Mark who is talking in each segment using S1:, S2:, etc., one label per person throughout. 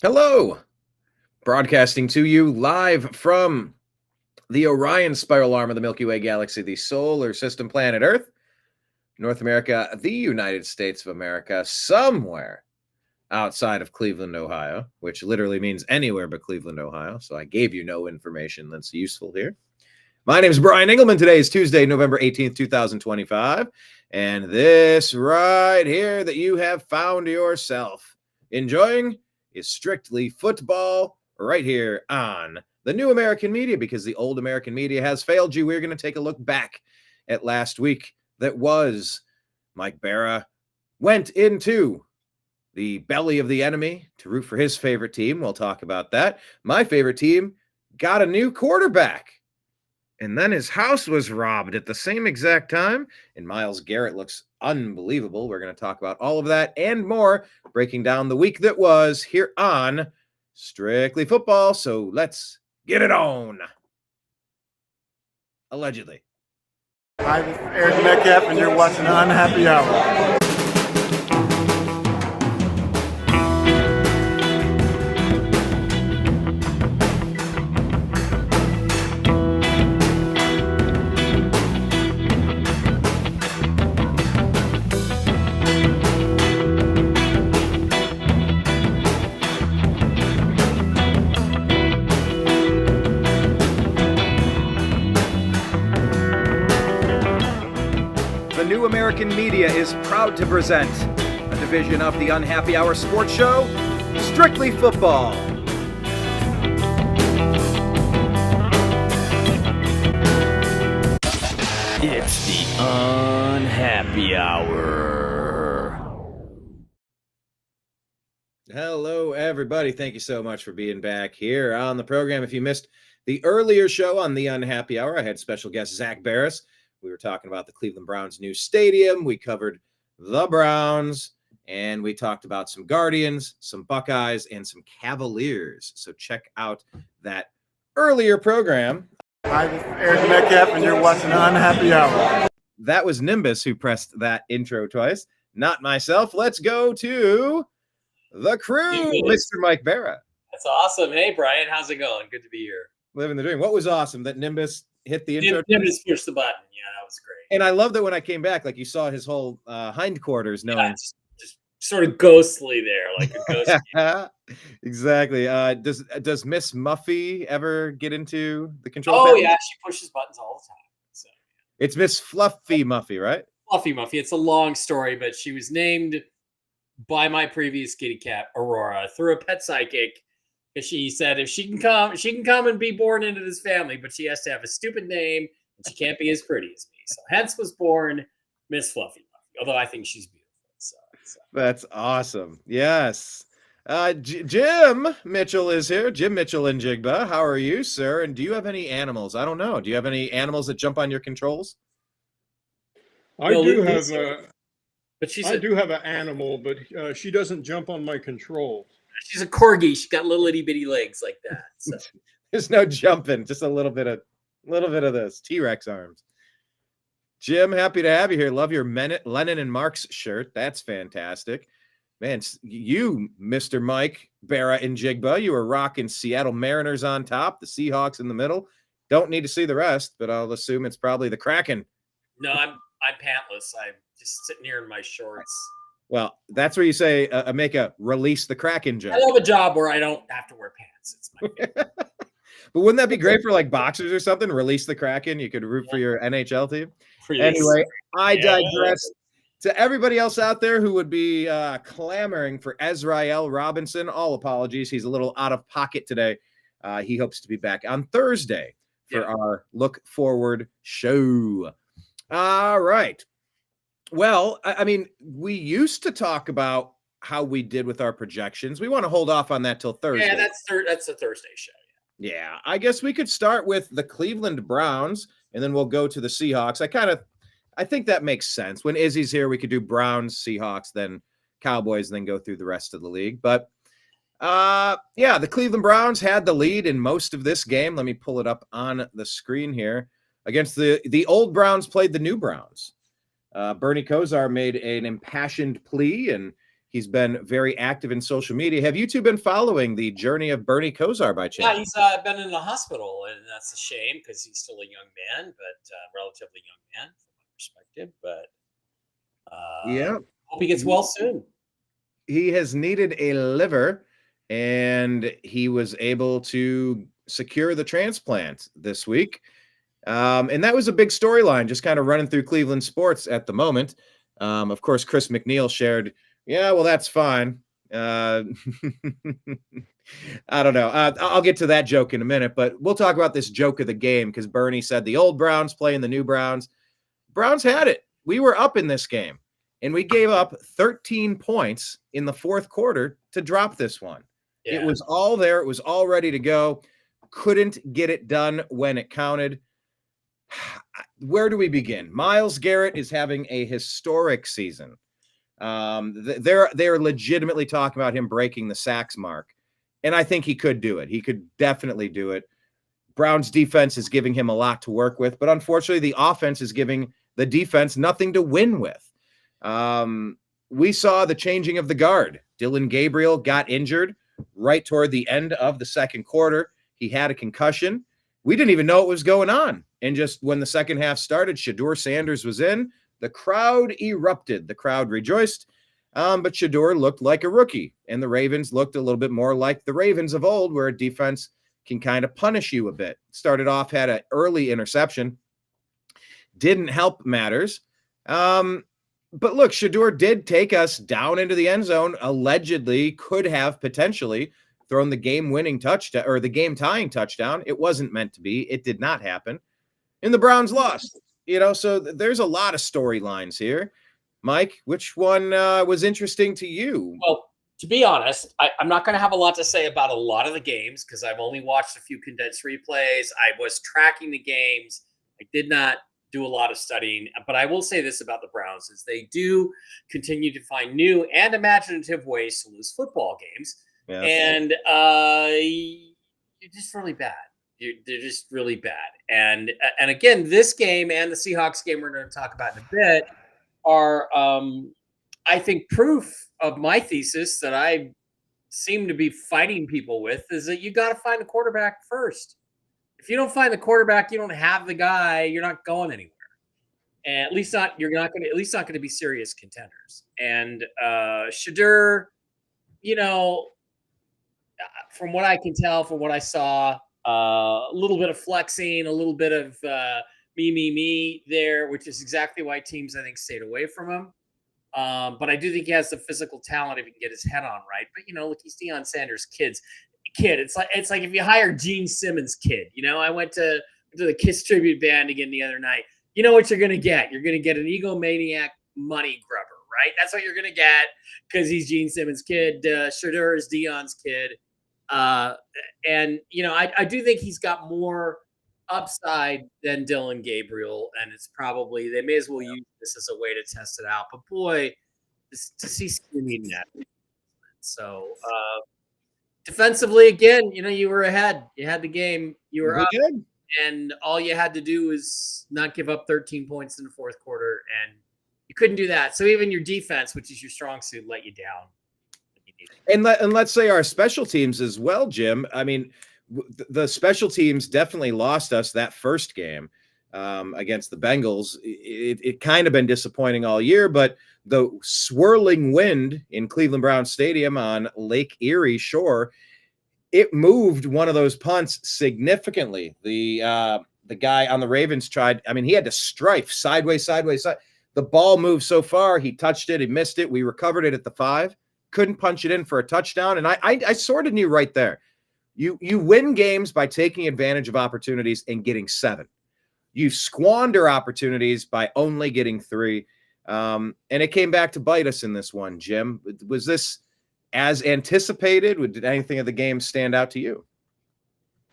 S1: Hello, broadcasting to you live from the Orion spiral arm of the Milky Way galaxy, the solar system planet Earth, North America, the United States of America, somewhere outside of Cleveland, Ohio, which literally means anywhere but Cleveland, Ohio. So I gave you no information that's useful here. My name is Brian Engelman. Today is Tuesday, November 18th, 2025. And this right here that you have found yourself enjoying is strictly football right here on the new American media, because the old American media has failed you. We're going to take a look back at last week that was Mike Bara went into the belly of the enemy to root for his favorite team. We'll talk about that. My favorite team got a new quarterback, and then his house was robbed at the same exact time, and Myles Garrett looks unbelievable. We're going to talk about all of that and more, breaking down the week that was here on Strictly Football. So let's get it on. Allegedly.
S2: Hi, this is Eric Metcalf, and you're watching the Unhappy Hour.
S1: The new American media is proud to present a division of the Unhappy Hour sports show, Strictly Football.
S3: It's the Unhappy Hour.
S1: Hello, everybody. Thank you so much for being back here on the program. If you missed the earlier show on the Unhappy Hour, I had special guest Zach Barris. We were talking about the Cleveland Browns' new stadium. We covered the Browns, and we talked about some Guardians, some Buckeyes, and some Cavaliers. So check out that earlier program.
S2: Hi, this is Eric Metcalf, and you're watching the Unhappy Hour.
S1: That was Nimbus who pressed that intro twice, not myself. Let's go to the crew, Mr. Mike Bara.
S4: That's awesome. Hey, Brian, how's it going? Good to be here.
S1: Living the dream. What was awesome? That Nimbus hit the intro.
S4: Nimbus pushed the button. Yeah, that was great.
S1: And I love that when I came back, like you saw his whole hindquarters. No,
S4: Yeah, just sort of ghostly there, like a ghost.
S1: Exactly. Does Miss Muffy ever get into the control
S4: Oh
S1: panel?
S4: yeah, she pushes buttons all the time. So
S1: It's Miss Fluffy Muffy, right?
S4: Fluffy Muffy. It's a long story, but she was named by my previous kitty cat, Aurora, through a pet psychic. Because she said if she can come and be born into this family, but she has to have a stupid name and she can't be as pretty as me. So hence was born Miss Fluffy Muffy. Although I think she's beautiful. So.
S1: That's awesome. Yes. Jim Mitchell is here. Jim Mitchell in Jigba. How are you, sir? And do you have any animals? I don't know. Do you have any animals that jump on your controls?
S5: I do have an animal, but she doesn't jump on my controls.
S4: She's a corgi. She's got little itty bitty legs like that. So.
S1: There's no jumping, just a little bit of this T-Rex arms. Jim, happy to have you here. Love your Lennon and Mark's shirt. That's fantastic. Man, you, Mr. Mike Bara in Jigba, you were rocking Seattle Mariners on top, the Seahawks in the middle. Don't need to see the rest, but I'll assume it's probably the Kraken.
S4: No, I'm pantless. I'm just sitting here in my shorts.
S1: Well, that's where you say make a release the Kraken joke.
S4: I love a job where I don't have to wear pants. It's my favorite.
S1: But wouldn't that be great for like boxers or something? Release the Kraken. You could root for your NHL team. Anyway, I digress. To everybody else out there who would be clamoring for Ez'Ryel Robinson, all apologies. He's a little out of pocket today. He hopes to be back on Thursday for our Look Forward show. All right. Well, I mean, we used to talk about how we did with our projections. We want to hold off on that till Thursday.
S4: Yeah, that's a Thursday show.
S1: Yeah, I guess we could start with the Cleveland Browns, and then we'll go to the Seahawks. I think that makes sense. When Izzy's here, we could do Browns, Seahawks, then Cowboys, and then go through the rest of the league. But the Cleveland Browns had the lead in most of this game. Let me pull it up on the screen here. Against the old Browns played the new Browns. Bernie Kosar made an impassioned plea, and He's been very active in social media. Have you two been following the journey of Bernie Kosar by chance?
S4: Yeah, he's been in the hospital, and that's a shame because he's still a young man, but relatively young man from my perspective. But
S1: Yeah,
S4: hope he gets well soon.
S1: he has needed a liver, and he was able to secure the transplant this week. And that was a big storyline, just kind of running through Cleveland sports at the moment. Of course, Chris McNeil shared, yeah, well, that's fine. I don't know. I'll get to that joke in a minute, but we'll talk about this joke of the game because Bernie said the old Browns playing the new Browns. Browns had it. We were up in this game, and we gave up 13 points in the fourth quarter to drop this one. Yeah. It was all there. It was all ready to go. Couldn't get it done when it counted. Where do we begin? Myles Garrett is having a historic season. They're legitimately talking about him breaking the sacks mark, and I think he could do it. He could definitely do it. Browns defense is giving him a lot to work with, but unfortunately the offense is giving the defense nothing to win with. We saw the changing of the guard. Dillon Gabriel got injured right toward the end of the second quarter. He had a concussion. We didn't even know what was going on. And just when the second half started, Shedeur Sanders was in. The crowd erupted. The crowd rejoiced. But Shedeur looked like a rookie. And the Ravens looked a little bit more like the Ravens of old, where a defense can kind of punish you a bit. Started off, had an early interception. Didn't help matters. But look, Shedeur did take us down into the end zone. Allegedly could have potentially thrown the game-winning touchdown or the game-tying touchdown. It wasn't meant to be. It did not happen. And the Browns lost. So there's a lot of storylines here. Mike, which one was interesting to you?
S4: Well, to be honest, I'm not going to have a lot to say about a lot of the games because I've only watched a few condensed replays. I was tracking the games. I did not do a lot of studying, but I will say this about the Browns is they do continue to find new and imaginative ways to lose football games. Yeah. And you're just really bad. They're just really bad. And again, this game and the Seahawks game we're going to talk about in a bit are, I think, proof of my thesis that I seem to be fighting people with is that you got to find a quarterback first. If you don't find the quarterback, you don't have the guy, you're not going anywhere. And at least not going to be serious contenders. And Shedeur, from what I can tell, from what I saw, a little bit of flexing, a little bit of me there, which is exactly why teams, I think, stayed away from him. But I do think he has the physical talent if he can get his head on right. But, look, he's Deion Sanders' kid. It's like if you hire Gene Simmons' kid. I went to the Kiss tribute band again the other night. You know what you're going to get? You're going to get an egomaniac money grubber, right? That's what you're going to get because he's Gene Simmons' kid. Shedeur is Deion's kid. And I do think he's got more upside than Dillon Gabriel, and it's probably they may as well use this as a way to test it out. But boy, to see needing that. So defensively, again, you were ahead. You had the game. You were up, and all you had to do was not give up 13 points in the fourth quarter, and you couldn't do that. So even your defense, which is your strong suit, let you down.
S1: And let's say our special teams as well, Jim. I mean, the special teams definitely lost us that first game against the Bengals. It kind of been disappointing all year, but the swirling wind in Cleveland Browns Stadium on Lake Erie shore, it moved one of those punts significantly. The guy on the Ravens tried. I mean, he had to strife sideways. The ball moved so far, he touched it, he missed it. We recovered it at the 5. Couldn't punch it in for a touchdown. And I sort of knew right there. You win games by taking advantage of opportunities and getting 7. You squander opportunities by only getting 3. And it came back to bite us in this one, Jim. Was this as anticipated? Did anything of the game stand out to you?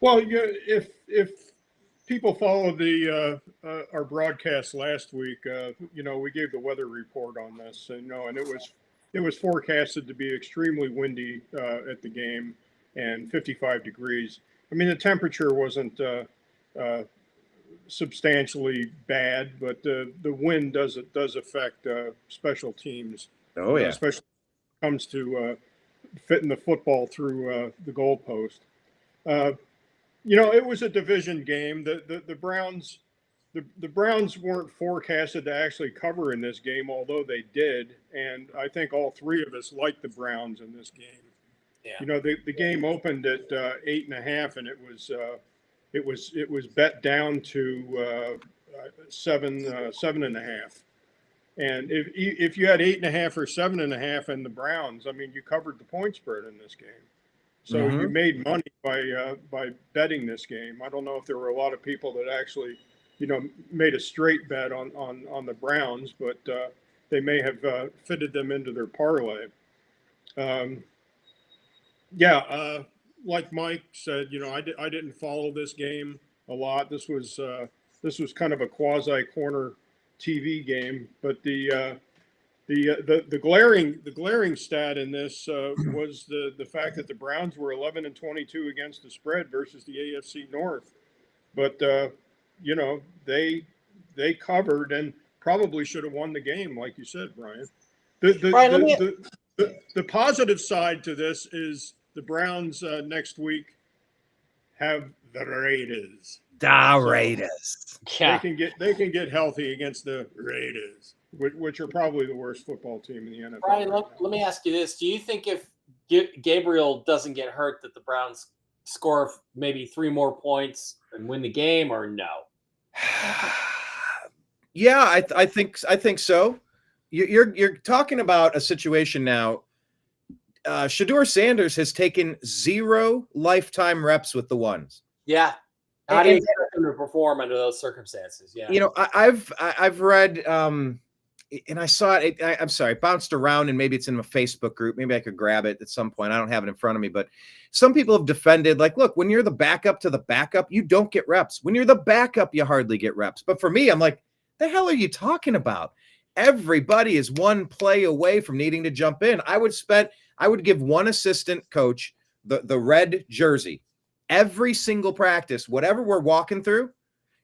S5: Well, if people followed our broadcast last week, we gave the weather report on this, and it was forecasted to be extremely windy at the game and 55 degrees. I mean, the temperature wasn't substantially bad, but the wind does affect special teams.
S1: Oh, yeah.
S5: comes to fitting the football through the goalpost. It was a division game. The Browns. The Browns weren't forecasted to actually cover in this game, although they did. And I think all three of us liked the Browns in this game.
S4: Yeah.
S5: The game opened at 8.5, and it was bet down to 7.5. And if you had 8.5 or 7.5 in the Browns, I mean, you covered the point spread in this game. So you made money by betting this game. I don't know if there were a lot of people that actually, made a straight bet on the Browns, but they may have fitted them into their parlay. Like Mike said, I didn't follow this game a lot. This was kind of a quasi corner TV game, but the glaring stat in this was the fact that the Browns were 11-22 against the spread versus the AFC North, but they covered and probably should have won the game, like you said, Brian. The positive side to this is the Browns next week have the Raiders.
S1: The Raiders.
S4: Yeah.
S5: They can get healthy against the Raiders, which are probably the worst football team in the NFL.
S4: Brian, let me ask you this: do you think if Gabriel doesn't get hurt, that the Browns score maybe 3 more points and win the game, or no?
S1: Yeah, I think so. You're talking about a situation now. Shedeur Sanders has taken 0 lifetime reps with the ones.
S4: Yeah. How do you expect him to perform under those circumstances? Yeah.
S1: I've read, and I saw it. I'm sorry, it bounced around, and maybe it's in a Facebook group. Maybe I could grab it at some point. I don't have it in front of me, but some people have defended, like, look, when you're the backup to the backup, you don't get reps. When you're the backup, you hardly get reps. But for me, I'm like, the hell are you talking about? Everybody is one play away from needing to jump in. I would give one assistant coach the red jersey every single practice, whatever we're walking through,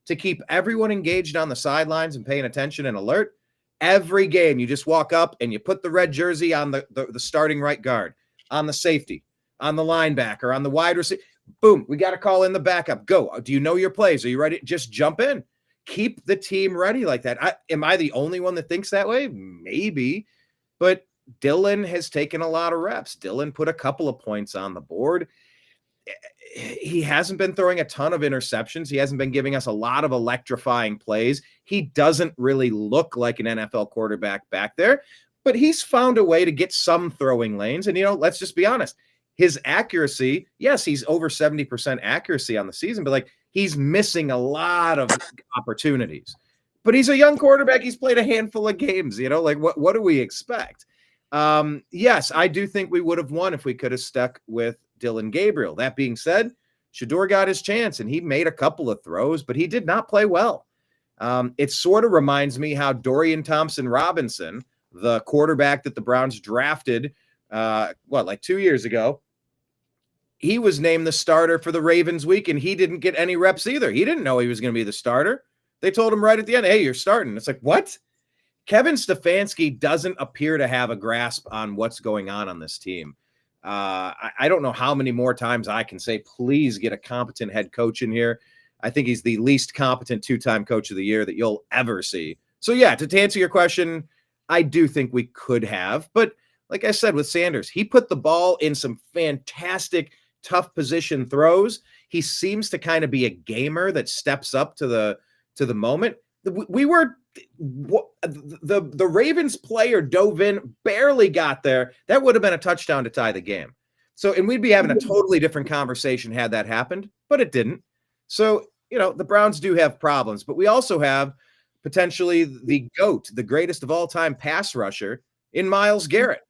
S1: to keep everyone engaged on the sidelines and paying attention and alert. Every game, you just walk up and you put the red jersey on the starting right guard, on the safety, on the linebacker, on the wide receiver. Boom, we got to call in the backup. Go. Do you know your plays? Are you ready? Just jump in. Keep the team ready like that. Am I the only one that thinks that way? Maybe. But Dylan has taken a lot of reps. Dylan put a couple of points on the board. He hasn't been throwing a ton of interceptions. He hasn't been giving us a lot of electrifying plays. He doesn't really look like an NFL quarterback back there, but he's found a way to get some throwing lanes. And, let's just be honest. His accuracy, yes, he's over 70% accuracy on the season, but like he's missing a lot of opportunities. But he's a young quarterback. He's played a handful of games, like what do we expect? Yes, I do think we would have won if we could have stuck with Dylan Gabriel. That being said, Shedeur got his chance and he made a couple of throws, but he did not play well. It sort of reminds me how Dorian Thompson-Robinson, the quarterback that the Browns drafted, 2 years ago, he was named the starter for the Ravens week and he didn't get any reps either. He didn't know he was going to be the starter. They told him right at the end, hey, you're starting. It's like, what? Kevin Stefanski doesn't appear to have a grasp on what's going on this team. I don't know how many more times I can say, please get a competent head coach in here. I think he's the least competent 2-time coach of the year that you'll ever see. So yeah, to answer your question, I do think we could have, but like I said, with Sanders, he put the ball in some fantastic, tough position throws. He seems to kind of be a gamer that steps up to the moment. The Ravens player dove in, barely got there. That would have been a touchdown to tie the game. So, and we'd be having a totally different conversation had that happened, but it didn't. So, the Browns do have problems, but we also have potentially the GOAT, the greatest of all time pass rusher in Myles Garrett.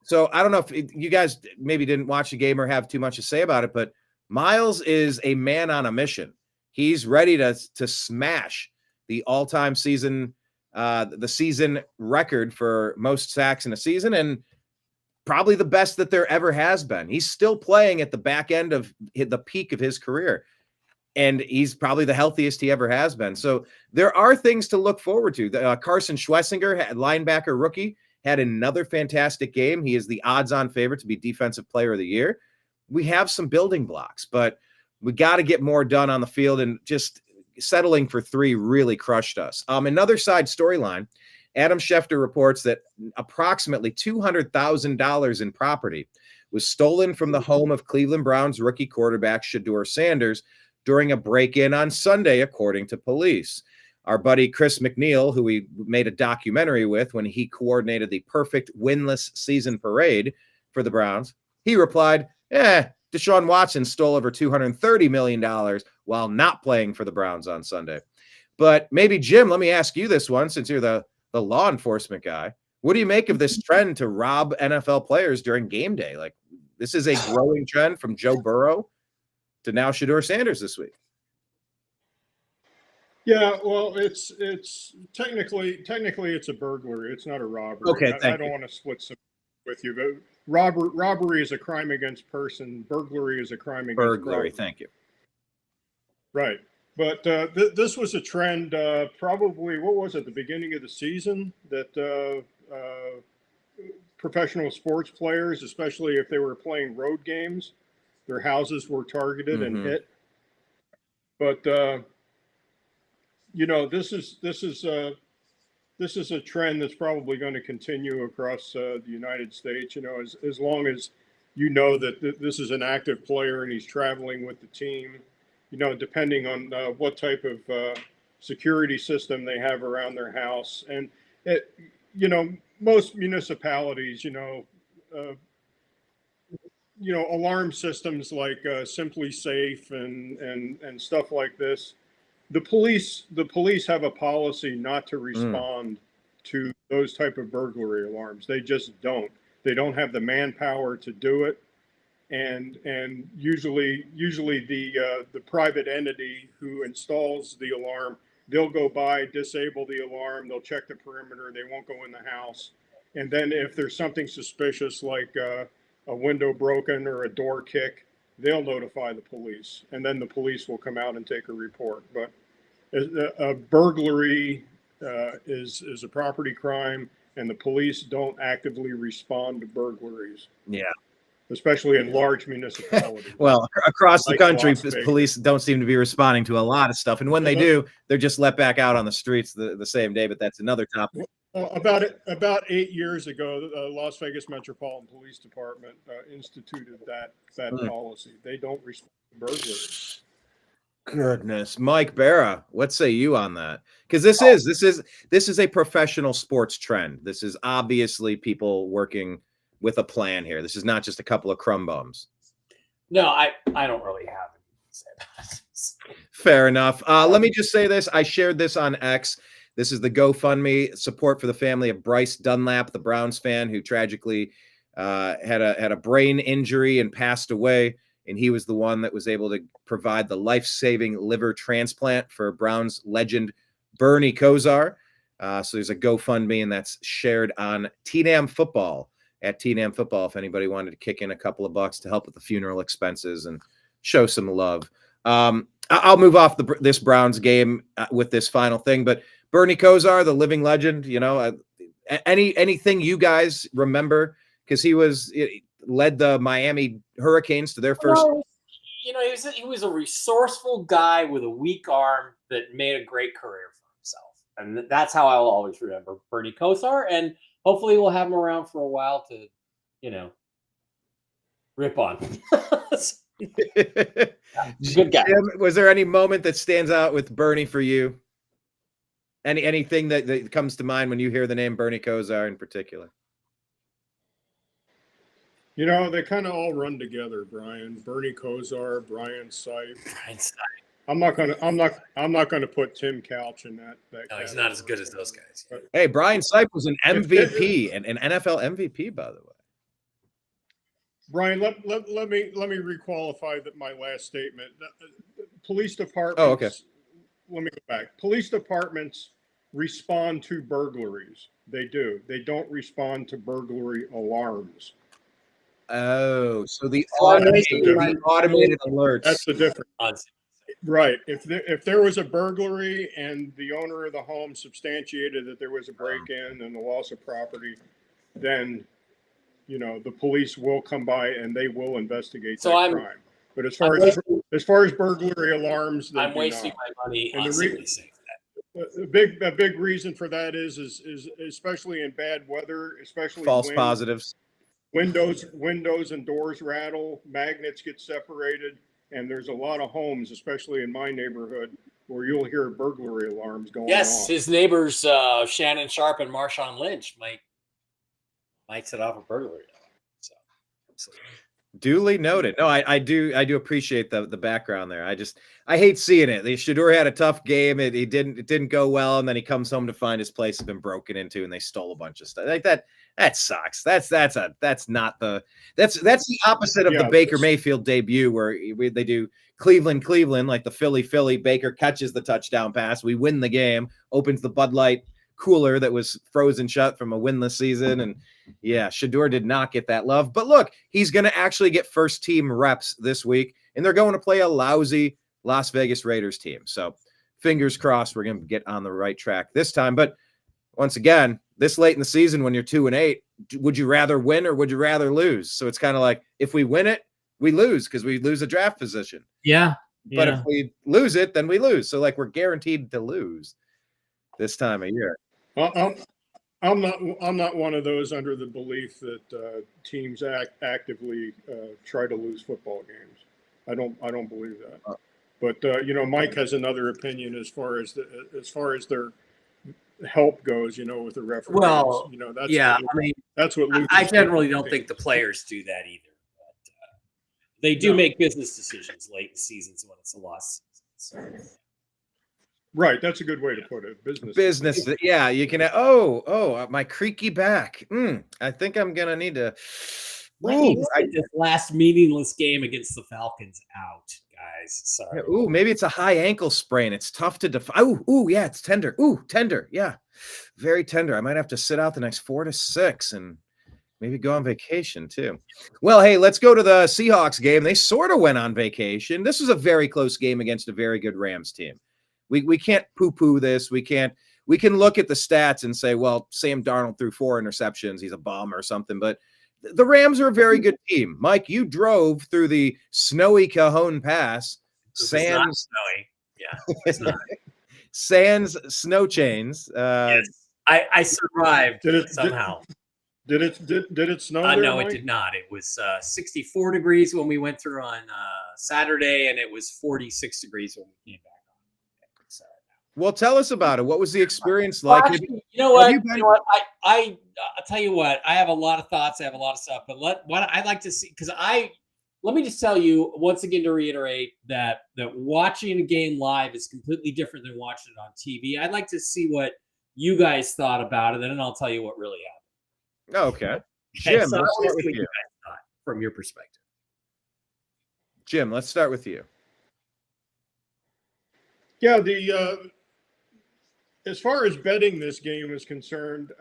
S1: So I don't know if you guys maybe didn't watch the game or have too much to say about it, but Myles is a man on a mission. He's ready to smash the all-time season, the season record for most sacks in a season, and probably the best that there ever has been. He's still playing at the back end of the peak of his career, and he's probably the healthiest he ever has been. So there are things to look forward to. Carson Schlesinger, linebacker rookie, had another fantastic game. He is the odds-on favorite to be Defensive Player of the Year. We have some building blocks, but we got to get more done on the field, and just settling for 3 really crushed us. Another side storyline, Adam Schefter reports that approximately $200,000 in property was stolen from the home of Cleveland Browns rookie quarterback Shedeur Sanders during a break-in on Sunday, according to police. Our buddy Chris McNeil, who we made a documentary with when he coordinated the perfect winless season parade for the Browns, he replied, Deshaun Watson stole over $230 million while not playing for the Browns on Sunday. But maybe, Jim, let me ask you this one, since you're the law enforcement guy. What do you make of this trend to rob NFL players during game day? Like, this is a growing trend from Joe Burrow to now Shedeur Sanders this week.
S5: Yeah, well, it's technically it's a burglary. It's not a robbery.
S1: Okay,
S5: I don't want to split some with you, but robbery is a crime against person. Burglary is a crime against
S1: Burglary.
S5: property.
S1: Thank you.
S5: Right. But this was a trend probably, what was it, the beginning of the season, that professional sports players, especially if they were playing road games, their houses were targeted and hit. But, this is a trend that's probably going to continue across the United States, as long as that this is an active player and he's traveling with the team. Depending on what type of security system they have around their house. And, most municipalities, alarm systems like Simply Safe and stuff like this. The police have a policy not to respond to those type of burglary alarms. They just don't. They don't have the manpower to do it. And usually the private entity who installs the alarm, they'll go by, disable the alarm, they'll check the perimeter, they won't go in the house. And then if there's something suspicious like a window broken or a door kick, they'll notify the police, and then the police will come out and take a report. But a burglary is a property crime, and the police don't actively respond to burglaries.
S1: Yeah.
S5: Especially in large municipalities.
S1: Well, across the
S5: Like
S1: country,
S5: Las Vegas.
S1: police don't seem to be responding to a lot of stuff. And when they do, they're just let back out on the streets the same day. But that's another topic.
S5: About 8 years ago, the Las Vegas Metropolitan Police Department instituted that policy. They don't respond to burglaries.
S1: Goodness, Mike Bara, what say you on that? Because this is a professional sports trend. This is obviously people working with a plan here. This is not just a couple of crumb bums.
S4: No, I don't really have anything to say about this.
S1: Fair enough. Let me just say this. I shared this on X. This is the GoFundMe support for the family of Bryce Dunlap, the Browns fan who tragically had a brain injury and passed away. And he was the one that was able to provide the life-saving liver transplant for Browns legend Bernie Kosar. So there's a GoFundMe, and that's shared on TNAM Football. At TNAM Football, if anybody wanted to kick in a couple of bucks to help with the funeral expenses and show some love. I'll move off this Browns game with this final thing, but Bernie Kosar, the living legend, anything you guys remember? Because he led the Miami Hurricanes to their first.
S4: He was a resourceful guy with a weak arm that made a great career for himself, and that's how I will always remember Bernie Kosar. And hopefully we'll have him around for a while to, rip on. Good guy.
S1: Jim, was there any moment that stands out with Bernie for you? Anything that comes to mind when you hear the name Bernie Kosar in particular?
S5: They kind of all run together, Brian. Bernie Kosar, Brian Sipe. I'm not gonna put Tim Couch in that.
S4: No, he's not as good as those guys.
S1: Hey, Brian Sipe was an MVP, an NFL MVP, by the way.
S5: Brian, let me requalify my last statement. Police departments.
S1: Oh, okay.
S5: Let me go back. Police departments respond to burglaries. They do. They don't respond to burglary alarms.
S1: Oh, so the automated alerts.
S5: That's the difference. Right. If there was a burglary and the owner of the home substantiated that there was a break-in and the loss of property, then, you know, the police will come by and they will investigate
S4: So
S5: that crime. But as far as burglary alarms, they
S4: I'm
S5: do
S4: wasting
S5: not.
S4: my money
S5: And
S4: on
S5: the
S4: Simply Safe.
S5: A big reason for that is especially in bad weather, especially
S1: False
S5: when
S1: positives.
S5: windows and doors rattle, magnets get separated, and there's a lot of homes, especially in my neighborhood, where you'll hear burglary alarms going
S4: Yes,
S5: off.
S4: his neighbors Shannon Sharp and Marshawn Lynch might set off a burglary. So, absolutely.
S1: Duly noted. No, I do appreciate the background there. I hate seeing it. Shedeur had a tough game. It didn't go well, and then he comes home to find his place has been broken into and they stole a bunch of stuff. Like that sucks. That's not the that's the opposite of the Baker Mayfield debut where they do Cleveland, like the Philly. Baker catches the touchdown pass. We win the game, opens the Bud Light cooler that was frozen shut from a winless season. And yeah, Shedeur did not get that love. But look, he's going to actually get first team reps this week, and they're going to play a lousy Las Vegas Raiders team. So fingers crossed we're going to get on the right track this time. But once again, this late in the season when you're 2-8, would you rather win or would you rather lose? So it's kind of like if we win it, we lose because we lose a draft position.
S4: Yeah.
S1: But if we lose it, then we lose. So like we're guaranteed to lose this time of year.
S5: I'm not one of those under the belief that teams actively try to lose football games. I don't believe that. But you know, Mike has another opinion as far as their help goes. You know, with the referees.
S4: Well,
S5: you know,
S4: that's
S5: what Luke
S4: I generally don't think the players do that either. But, they do make business decisions late in seasons when it's a loss season. So.
S5: Right, that's a good way to put it.
S1: Business. Yeah, you can. My creaky back. I think I'm gonna need to.
S4: This last meaningless game against the Falcons out, guys. Sorry.
S1: Maybe it's a high ankle sprain. It's tough to define. Yeah, it's tender. Tender. Yeah, very tender. I might have to sit out the next 4 to 6 and maybe go on vacation too. Well, hey, let's go to the Seahawks game. They sort of went on vacation. This was a very close game against a very good Rams team. We can't poo-poo this. We can look at the stats and say, well, Sam Darnold threw 4 interceptions. He's a bum or something. But the Rams are a very good team. Mike, you drove through the snowy Cajon Pass. Sans
S4: snowy. Yeah, it's not.
S1: Sans snow chains.
S4: Yes. I survived somehow.
S5: Did it snow there,
S4: no,
S5: Mike?
S4: It did not. It was 64 degrees when we went through on Saturday, and it was 46 degrees when we came back.
S1: Well, tell us about it. What was the experience like?
S4: Well, actually, you know what? I'll tell you what. I have a lot of thoughts. I have a lot of stuff. But what I'd like to see, because let me just tell you once again to reiterate that watching a game live is completely different than watching it on TV. I'd like to see what you guys thought about it, and then I'll tell you what really happened.
S1: Okay. Jim,
S4: so
S1: let's start with
S4: you
S1: you.
S4: guys thought from your perspective.
S1: Jim, let's start with you.
S5: Yeah, as far as betting this game is concerned,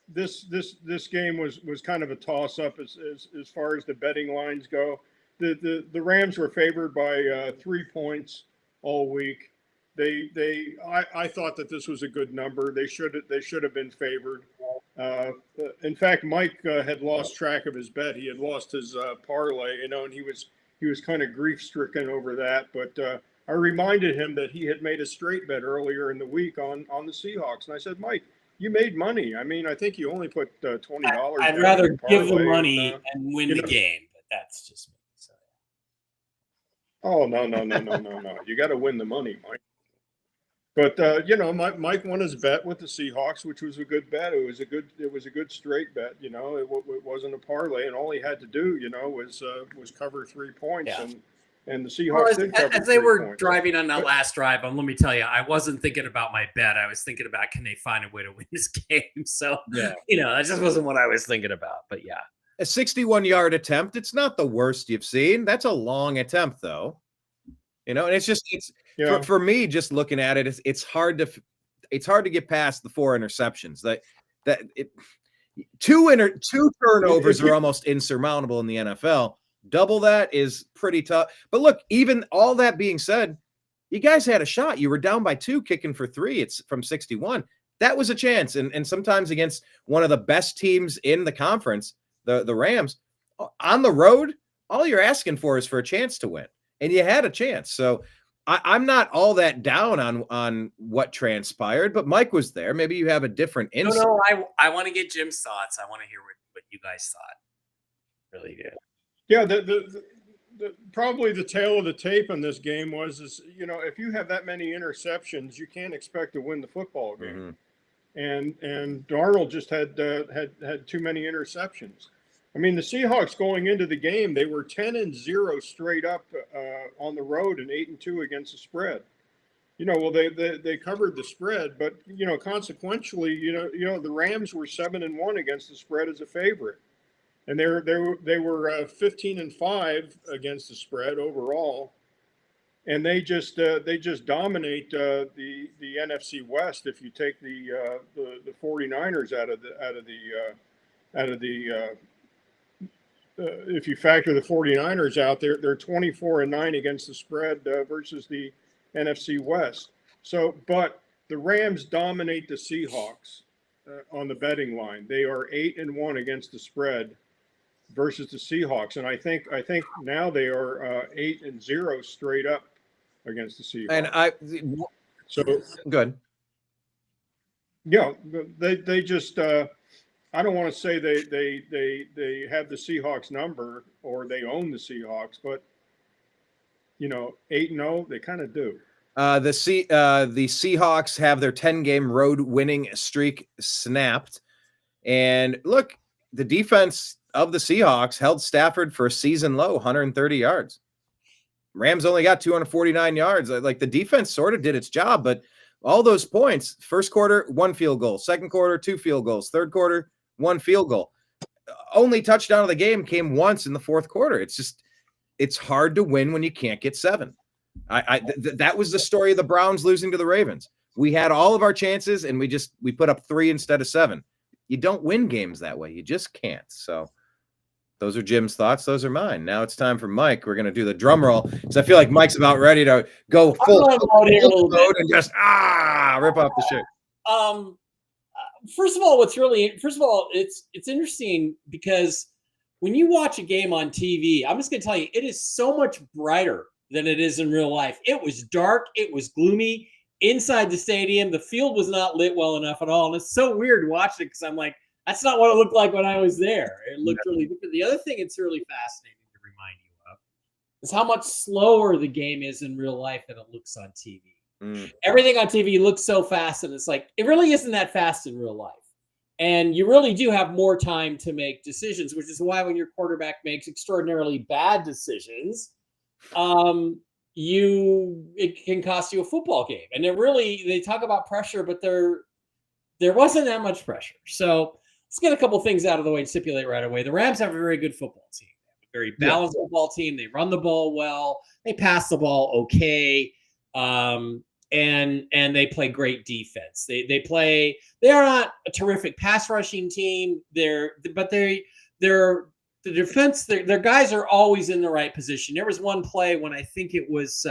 S5: this game was kind of a toss up as far as the betting lines go. The Rams were favored by 3 points all week. I thought that this was a good number. They should have been favored. In fact, Mike had lost track of his bet. He had lost his parlay, and he was kind of grief stricken over that. But I reminded him that he had made a straight bet earlier in the week on the Seahawks, and I said, Mike, you made money. I mean, I think you only put $20.
S4: I'd rather give the money and win the game, but that's just me. So.
S5: Oh no! You got to win the money, Mike. But Mike won his bet with the Seahawks, which was a good bet. It was a good straight bet. It wasn't a parlay, and all he had to do, was cover 3 points.
S4: Yeah.
S5: And the Seahawks did cover
S4: as they were
S5: points.
S4: driving on that last drive, let me tell you, I wasn't thinking about my bet. I was thinking about, can they find a way to win this game? So, that just wasn't what I was thinking about. But yeah.
S1: A 61-yard attempt, it's not the worst you've seen. That's a long attempt, though. And for me, just looking at it, it's hard to get past the 4 interceptions. Two turnovers are almost insurmountable in the NFL. Double that is pretty tough. But look, even all that being said, you guys had a shot. You were down by 2, kicking for 3. It's from 61. that was a chance. And sometimes against one of the best teams in the conference, the Rams, on the road, all you're asking for is for a chance to win. And you had a chance. So I'm not all that down on what transpired, but Mike was there. Maybe you have a different insight.
S4: No, I want to get Jim's thoughts. I want to hear what you guys thought. Really good.
S5: Yeah, probably the tail of the tape in this game is if you have that many interceptions, you can't expect to win the football game. And Darnold just had too many interceptions. I mean, the Seahawks going into the game, they were 10-0 straight up on the road and 8-2 against the spread. They covered the spread, but consequentially, the Rams were 7-1 against the spread as a favorite. And they were 15-5 against the spread overall, and they just dominate the NFC West. If you take the 49ers out of the if you factor the 49ers out, they're 24-9 against the spread versus the NFC West. So, but the Rams dominate the Seahawks on the betting line. They are 8-1 against the spread versus the Seahawks, and I think now they are 8-0 straight up against the Seahawks.
S1: And
S5: so
S1: good.
S5: Yeah, they just I don't want to say they have the Seahawks number or they own the Seahawks, but 8-0 they kind of do.
S1: The Seahawks have their 10-game road winning streak snapped, and look, the defense of the Seahawks held Stafford for a season low 130 yards. Rams only got 249 yards. Like, the defense sort of did its job, but all those points, first quarter, 1 field goal, second quarter, 2 field goals, third quarter, 1 field goal. Only touchdown of the game came once in the fourth quarter. It's hard to win when you can't get 7. That was the story of the Browns losing to the Ravens. We had all of our chances and we put up 3 instead of 7. You don't win games that way. You just can't. So those are Jim's thoughts. Those are mine. Now it's time for Mike. We're going to do the drum roll. So I feel like Mike's about ready to go full mode and just rip off the shirt.
S4: First of all, it's interesting because when you watch a game on TV, I'm just going to tell you, it is so much brighter than it is in real life. It was dark. It was gloomy inside the stadium. The field was not lit well enough at all. And it's so weird watching it because I'm like, that's not what it looked like when I was there. It looked really different. The other thing it's really fascinating to remind you of is how much slower the game is in real life than it looks on TV. Everything on TV looks so fast, and it's like, it really isn't that fast in real life. And you really do have more time to make decisions, which is why when your quarterback makes extraordinarily bad decisions, it can cost you a football game. And they talk about pressure, but there wasn't that much pressure. So let's get a couple things out of the way and stipulate right away. The Rams have a very good football team. A very balanced football team. They run the ball well. They pass the ball okay. And they play great defense. They are not a terrific pass rushing team. Their defense, their guys are always in the right position. There was one play when I think it was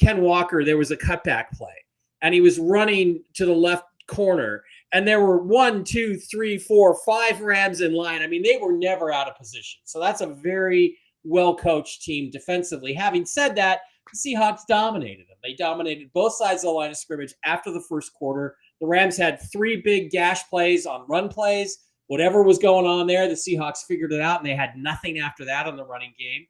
S4: Ken Walker. There was a cutback play, and he was running to the left corner, and there were 1, 2, 3, 4, 5 Rams in line. I mean, they were never out of position. So that's a very well-coached team defensively. Having said that, the Seahawks dominated them. They dominated both sides of the line of scrimmage after the first quarter. The Rams had 3 big gash plays on run plays. Whatever was going on there, the Seahawks figured it out, and they had nothing after that on the running game.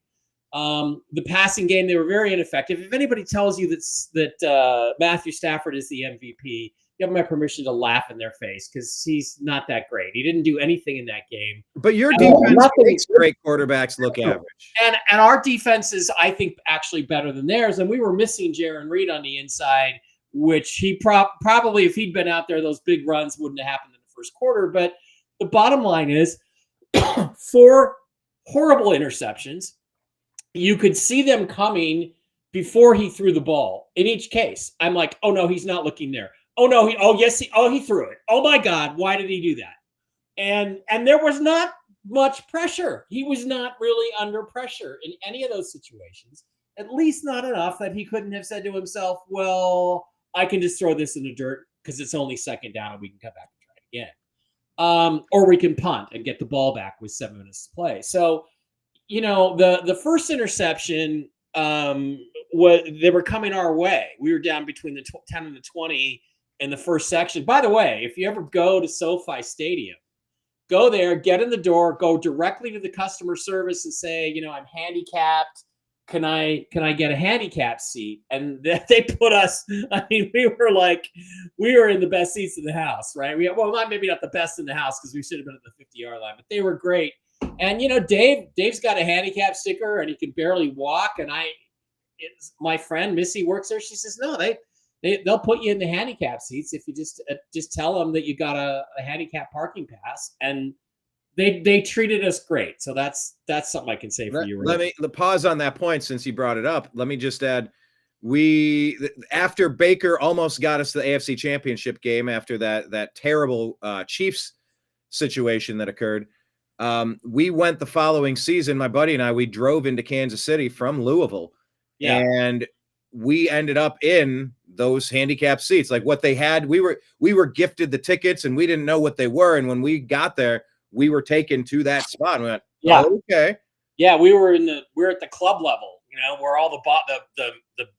S4: The passing game, they were very ineffective. If anybody tells you that Matthew Stafford is the MVP, you have my permission to laugh in their face because he's not that great. He didn't do anything in that game.
S1: But your defense makes great quarterbacks look average.
S4: And our defense is, I think, actually better than theirs. And we were missing Jaron Reed on the inside, which he probably, if he'd been out there, those big runs wouldn't have happened in the first quarter. But the bottom line is 4 horrible interceptions. You could see them coming before he threw the ball. In each case, I'm like, oh, no, he's not looking there. Oh, no, he threw it. Oh, my God, why did he do that? And there was not much pressure. He was not really under pressure in any of those situations, at least not enough that he couldn't have said to himself, well, I can just throw this in the dirt because it's only second down and we can come back and try it again. Or we can punt and get the ball back with 7 minutes to play. So, the first interception, they were coming our way. We were down between the 10 and the 20 in the first section. By the way, if you ever go to SoFi Stadium, go there, get in the door, go directly to the customer service and say, I'm handicapped. Can I get a handicap seat? And they put us, we were in the best seats in the house, right? Maybe not the best in the house because we should have been at the 50-yard line, but they were great. And, Dave's got a handicap sticker and he can barely walk. And my friend Missy works there. She says, no, they'll put you in the handicap seats if you just tell them that you got a handicap parking pass. And they treated us great. So that's something I can say for you.
S1: Let me pause on that point since you brought it up. Let me just add, after Baker almost got us to the AFC Championship game after that terrible Chiefs situation that occurred, we went the following season, my buddy and I, we drove into Kansas City from Louisville. Yeah. And we ended up in those handicap seats. Like what they had, we were gifted the tickets and we didn't know what they were. And when we got there, we were taken to that spot. And we went, oh, okay.
S4: Yeah, we were at the club level, where all the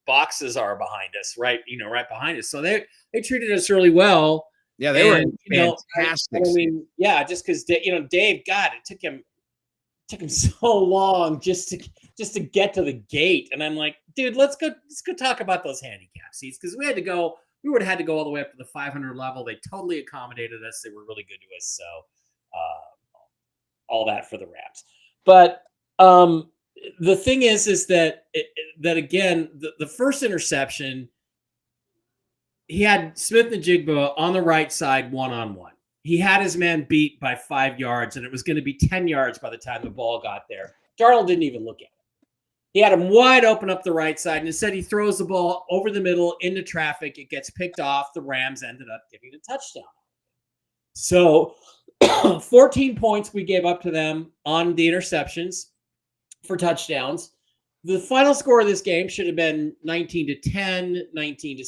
S4: boxes are behind us, right? Right behind us. So they treated us really well.
S1: Yeah, they were fantastic.
S4: Just because Dave, God, it took him so long just to get to the gate, and I'm like, dude, let's go talk about those handicap seats because we would have had to go all the way up to the 500 level. They totally accommodated us. They were really good to us. So all that for the Rams. But the thing is that again, the first interception, he had Smith and Jigba on the right side, 1-on-1. He had his man beat by 5 yards, and it was going to be 10 yards by the time the ball got there. Darnold didn't even look at it. He had him wide open up the right side, and instead he throws the ball over the middle into traffic. It gets picked off. The Rams ended up getting a touchdown. So 14 points we gave up to them on the interceptions for touchdowns. The final score of this game should have been 19-10, 19-7,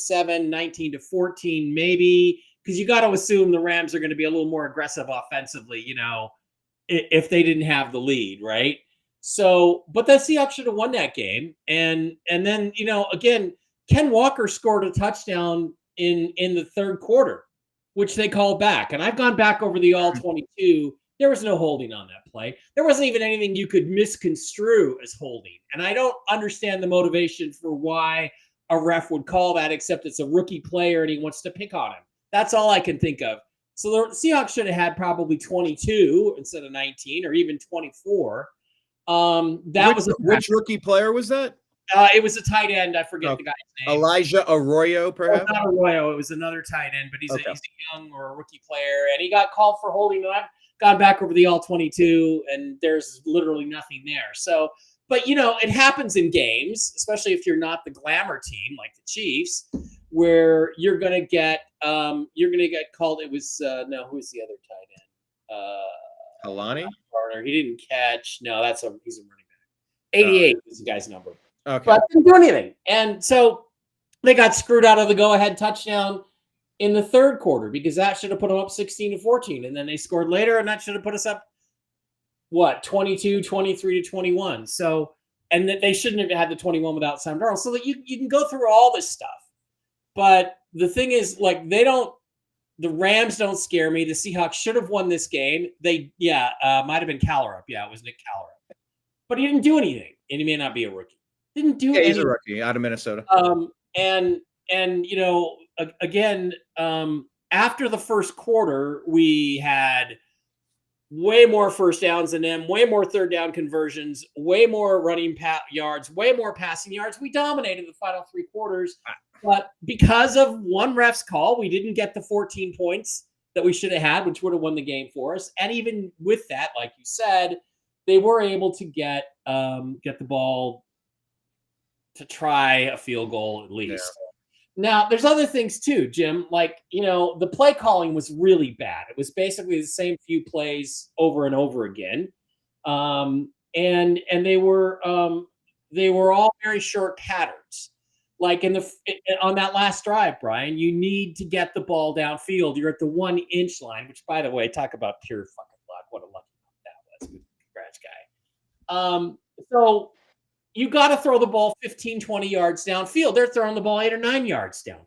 S4: 19-14, maybe, because you got to assume the Rams are going to be a little more aggressive offensively, if they didn't have the lead, right? So, but the Seahawks should have won that game. And then, again, Ken Walker scored a touchdown in the third quarter, which they called back. And I've gone back over the all 22. There was no holding on that play. There wasn't even anything you could misconstrue as holding. And I don't understand the motivation for why a ref would call that, except it's a rookie player and he wants to pick on him. That's all I can think of. So the Seahawks should have had probably 22 instead of 19 or even 24.
S1: Which rookie player was that?
S4: It was a tight end. I forget the guy's name.
S1: Elijah Arroyo, perhaps?
S4: Not Arroyo. It was another tight end, but he's a young or a rookie player. And he got called for holding. And I've gone back over the all 22, and there's literally nothing there. So, but, it happens in games, especially if you're not the glamour team like the Chiefs, where you're going to get called. It was, who's the other tight end?
S1: Alani?
S4: He didn't catch. No, he's a running back. 88 is the guy's number.
S1: Okay.
S4: But didn't do anything. And so they got screwed out of the go-ahead touchdown in the third quarter because that should have put them up 16-14. And then they scored later, and that should have put us up, 22, 23-21. So, and that they shouldn't have had the 21 without Sam Darnold. So that you can go through all this stuff. But the thing is, the Rams don't scare me. The Seahawks should have won this game. They, might have been Callerup. Yeah, it was Nick Callerup. But he didn't do anything, and he may not be a rookie. Didn't do anything.
S1: He's a rookie out of Minnesota.
S4: Again, after the first quarter, we had way more first downs than them, way more third down conversions, way more running yards, way more passing yards. We dominated the final 3 quarters. But because of one ref's call, we didn't get the 14 points that we should have had, which would have won the game for us. And even with that, like you said, they were able to get the ball to try a field goal at least. Yeah. Now, there's other things too, Jim. The play calling was really bad. It was basically the same few plays over and over again, and they were all very short patterns. like on that last drive, Brian, you need to get the ball downfield. You're at the 1 inch line, which, by the way, talk about pure fucking luck. What a lucky that was. Congrats, guy. So you got to throw the ball 15, 20 yards downfield. They're throwing the ball 8 or 9 yards downfield.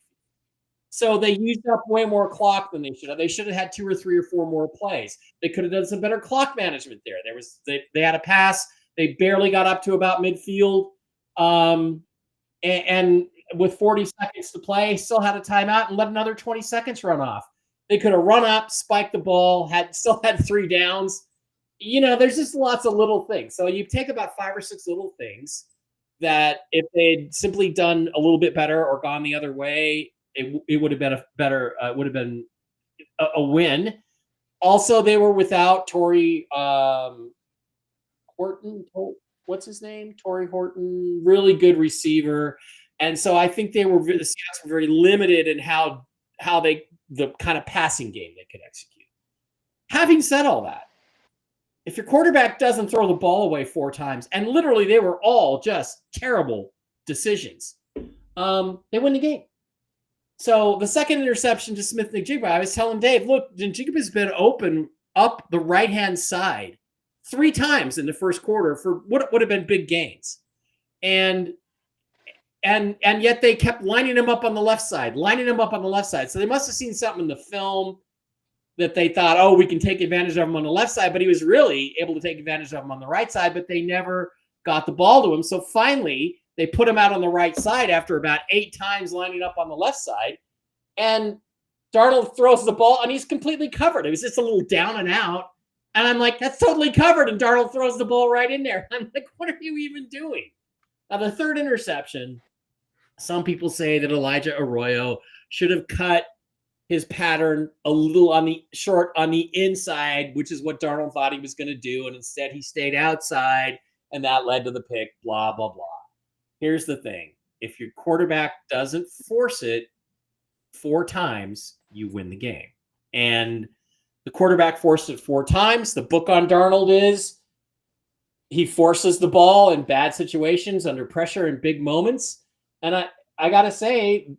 S4: So they used up way more clock than they should have. They should have had 2 or 3 or 4 more plays. They could have done some better clock management there. They had a pass. They barely got up to about midfield. And with 40 seconds to play, still had a timeout and let another 20 seconds run off. They could have run up, spiked the ball, still had 3 downs. There's just lots of little things. So you take about 5 or 6 little things that if they'd simply done a little bit better or gone the other way, it would have been would have been a win. Also, they were without Torrey Horton. What's his name? Torrey Horton, really good receiver. And so I think the Seahawks were very limited in how the kind of passing game they could execute. Having said all that, if your quarterback doesn't throw the ball away 4 times, and literally they were all just terrible decisions, they win the game. So the second interception to Smith-Njigba, I was telling Dave, look, Njigba's been open up the right-hand side 3 times in the first quarter for what would have been big gains. And yet they kept lining him up on the left side. So they must have seen something in the film that they thought, oh, we can take advantage of him on the left side, but he was really able to take advantage of him on the right side, but they never got the ball to him. So finally, they put him out on the right side after about 8 times lining up on the left side, and Darnold throws the ball, and he's completely covered. It was just a little down and out, and I'm like, that's totally covered, and Darnold throws the ball right in there. I'm like, what are you even doing? Now, the third interception, some people say that Elijah Arroyo should have cut his pattern a little on the inside, which is what Darnold thought he was going to do. And instead he stayed outside, and that led to the pick, blah, blah, blah. Here's the thing. If your quarterback doesn't force it 4 times, you win the game. And the quarterback forced it 4 times. The book on Darnold is he forces the ball in bad situations under pressure in big moments. And I got to say,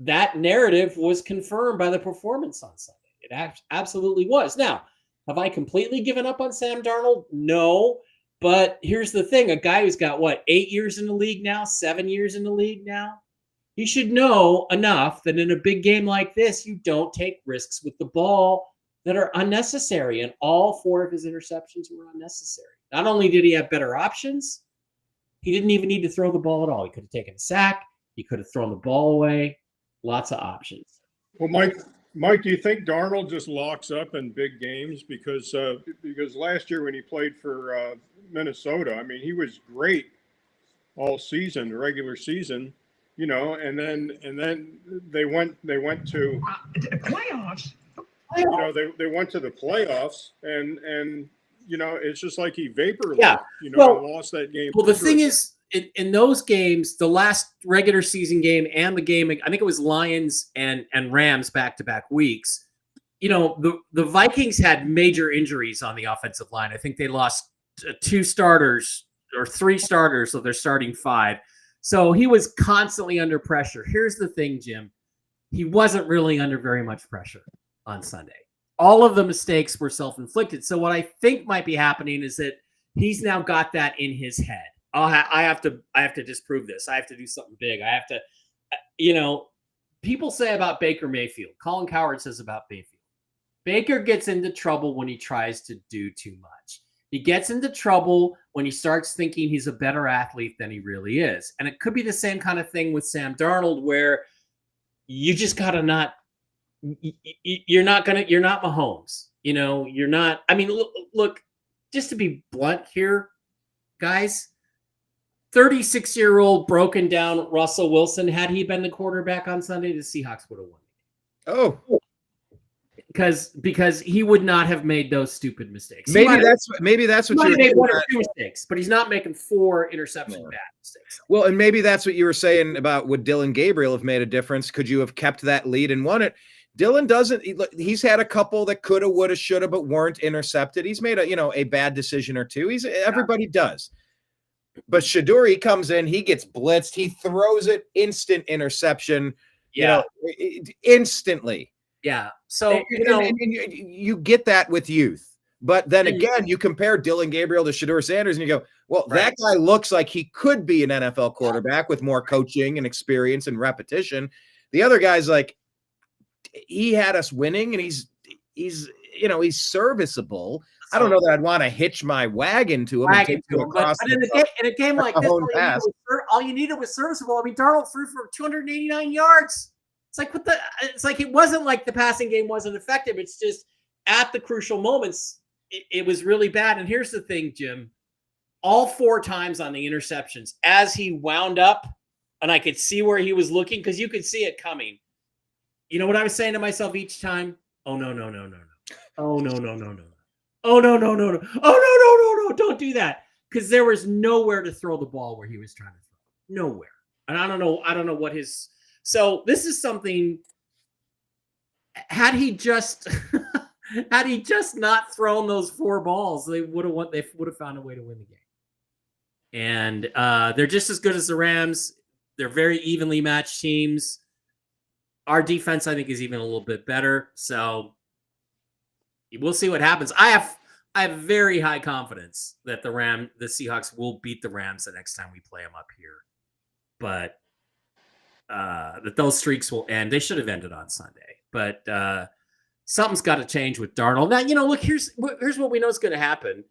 S4: that narrative was confirmed by the performance on Sunday. It absolutely was. Now, have I completely given up on Sam Darnold? No. But here's the thing. A guy who's got, 8 years in the league now, 7 years in the league now? He should know enough that in a big game like this, you don't take risks with the ball that are unnecessary. And all 4 of his interceptions were unnecessary. Not only did he have better options, he didn't even need to throw the ball at all. He could have taken a sack. He could have thrown the ball away. Lots of options.
S5: Well, Mike, do you think Darnold just locks up in big games? Because last year when he played for Minnesota, I mean, he was great all season, the regular season, and then they went to
S6: playoffs.
S5: They went to the playoffs, and it's just like he vaporized.
S4: Yeah.
S5: And lost that game.
S4: Well, the thing is, in those games, the last regular season game and the game, I think it was Lions and Rams back-to-back weeks, the Vikings had major injuries on the offensive line. I think they lost 2 starters or 3 starters of their starting 5. So he was constantly under pressure. Here's the thing, Jim. He wasn't really under very much pressure on Sunday. All of the mistakes were self-inflicted. So what I think might be happening is that he's now got that in his head. I have to disprove this. I have to do something big. I have to, people say about Baker Mayfield. Colin Cowherd says about Mayfield. Baker gets into trouble when he tries to do too much. He gets into trouble when he starts thinking he's a better athlete than he really is. And it could be the same kind of thing with Sam Darnold, where you just got to not, you're not Mahomes. You're not, I mean, look, just to be blunt here, guys, 36-year-old broken down Russell Wilson, had he been the quarterback on Sunday, the Seahawks would have won.
S1: Oh,
S4: because he would not have made those stupid mistakes.
S1: Maybe that's what
S4: you're
S1: made
S4: 1 or 2 mistakes, but he's not making 4 interception bad mistakes.
S1: Well, and maybe that's what you were saying about would Dylan Gabriel have made a difference? Could you have kept that lead and won it? Dylan doesn't. He's had a couple that coulda, woulda, shoulda, but weren't intercepted. He's made a bad decision or 2. Everybody does. But Shador, he comes in, he gets blitzed, he throws it, instant interception, instantly.
S4: Yeah. So,
S1: and you get that with youth. But then again, you compare Dylan Gabriel to Shador Sanders, and you go, well, that guy looks like he could be an NFL quarterback with more coaching and experience and repetition. The other guy's like, he had us winning, and he's serviceable. I don't know that I'd want to hitch my wagon to him.
S4: But in a game like this, all you needed was serviceable. I mean, Darnold threw for 289 yards. It's like it wasn't like the passing game wasn't effective. It's just at the crucial moments, it was really bad. And here's the thing, Jim. All 4 times on the interceptions, as he wound up, and I could see where he was looking because you could see it coming. You know what I was saying to myself each time? Oh, no. Oh, no. Oh, no. Oh, no. Don't do that. Because there was nowhere to throw the ball where he was trying to throw. Nowhere. And I don't know what his. So this is something. Had he just not thrown those 4 balls, they would have found a way to win the game. And they're just as good as the Rams. They're very evenly matched teams. Our defense, I think, is even a little bit better. So we'll see what happens. I have very high confidence that the Seahawks will beat the Rams the next time we play them up here. But that those streaks will end. They should have ended on Sunday. But something's got to change with Darnold. Now, look, here's what we know is going to happen.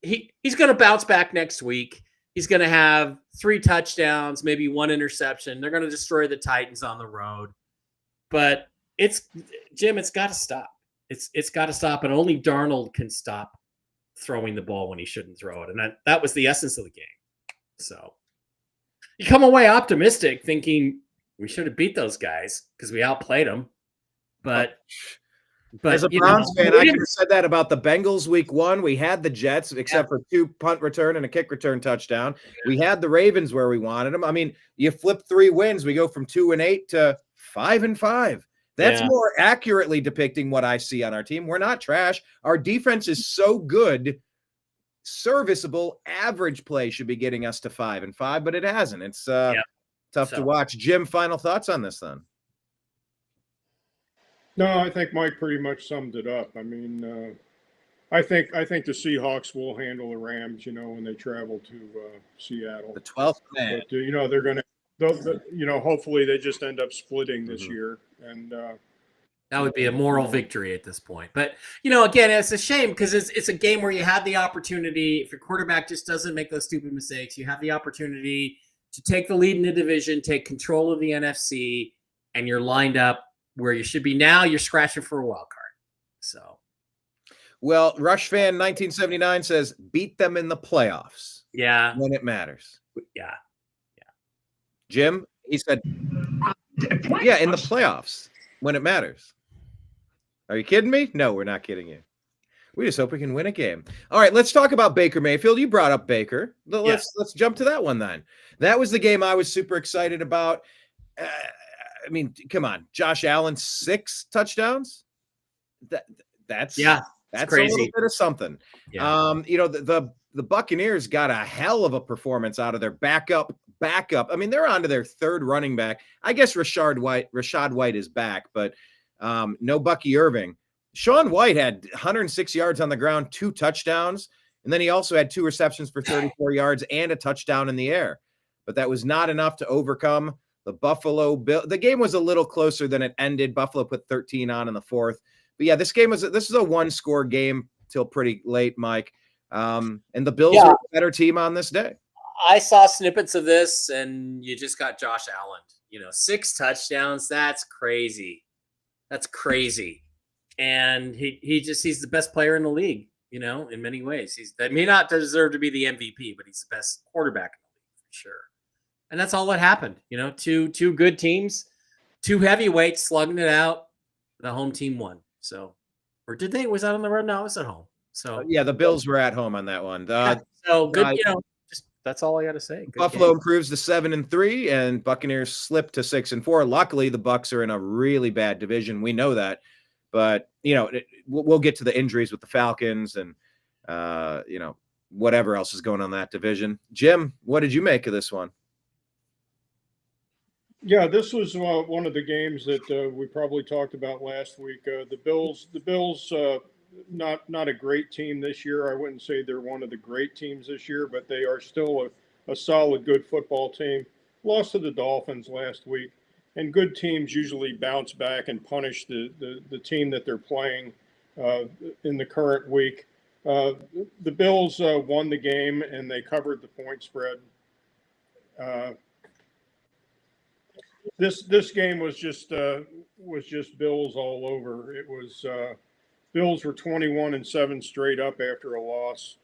S4: He's going to bounce back next week. He's going to have 3 touchdowns, maybe 1 interception. They're going to destroy the Titans on the road. But Jim, it's got to stop. It's got to stop, and only Darnold can stop throwing the ball when he shouldn't throw it. And that was the essence of the game. So you come away optimistic, thinking we should have beat those guys because we outplayed them. But
S1: as a Browns fan, I could have said that about the Bengals week 1. We had the Jets, except for 2 punt return and a kick return touchdown. Yeah. We had the Ravens where we wanted them. I mean, you flip 3 wins, we go from 2-8 to 5-5. That's more accurately depicting what I see on our team. We're not trash. Our defense is so good, serviceable, average play should be getting us to 5-5, but it hasn't. It's tough to watch. Jim, final thoughts on this then?
S5: No, I think Mike pretty much summed it up. I mean, I think the Seahawks will handle the Rams, when they travel to Seattle.
S1: The 12th man.
S5: But, they're going to, hopefully they just end up splitting this year. And
S4: that would be a moral victory at this point. But, again, it's a shame because it's a game where you had the opportunity. If your quarterback just doesn't make those stupid mistakes, you have the opportunity to take the lead in the division, take control of the NFC, and you're lined up where you should be. Now you're scratching for a wild card. So,
S1: well, Rush Fan 1979 says, beat them in the playoffs.
S4: Yeah.
S1: When it matters.
S4: Yeah.
S1: Jim, he said, yeah, in the playoffs when it matters. Are you kidding me? No, we're not kidding you. We just hope we can win a game. All right, let's talk about Baker Mayfield. You brought up Baker. Let's jump to that one then. That was the game I was super excited about. I mean, come on, Josh Allen, 6 touchdowns. That's
S4: crazy.
S1: A little bit of something.
S4: Yeah.
S1: The Buccaneers got a hell of a performance out of their backup. I mean, they're on to their 3rd running back. I guess Rashad White is back, but no Bucky Irving. Sean White had 106 yards on the ground, 2 touchdowns, and then he also had 2 receptions for 34 yards and a touchdown in the air. But that was not enough to overcome the Buffalo Bill. The game was a little closer than it ended. Buffalo put 13 on in the 4th. But yeah, this is a 1-score game till pretty late, Mike. And the Bills are a better team on this day.
S4: I saw snippets of this, and you just got Josh Allen. 6 touchdowns. That's crazy. And he's the best player in the league, in many ways. That may not deserve to be the MVP, but he's the best quarterback in the league for sure. And that's all that happened. Two good teams, 2 heavyweights slugging it out. The home team won. So, or did they? Was that on the road? No, it was at home. So
S1: the Bills were at home on that one.
S4: So good. That's all I got to say. Good
S1: Buffalo
S4: game.
S1: improves to 7-3, and Buccaneers slip to 6-4. Luckily, the Bucs are in a really bad division. We know that, but we'll get to the injuries with the Falcons, and whatever else is going on in that division. Jim, what did you make of this one?
S5: Yeah, this was one of the games that we probably talked about last week. The Bills, not a great team this year. I wouldn't say they're one of the great teams this year, but they are still a solid, good football team. Lost to the Dolphins last week, and good teams usually bounce back and punish the team that they're playing in the current week. The Bills won the game, and they covered the point spread. This game was just Bills all over. It was Bills were 21-7 straight up after a loss.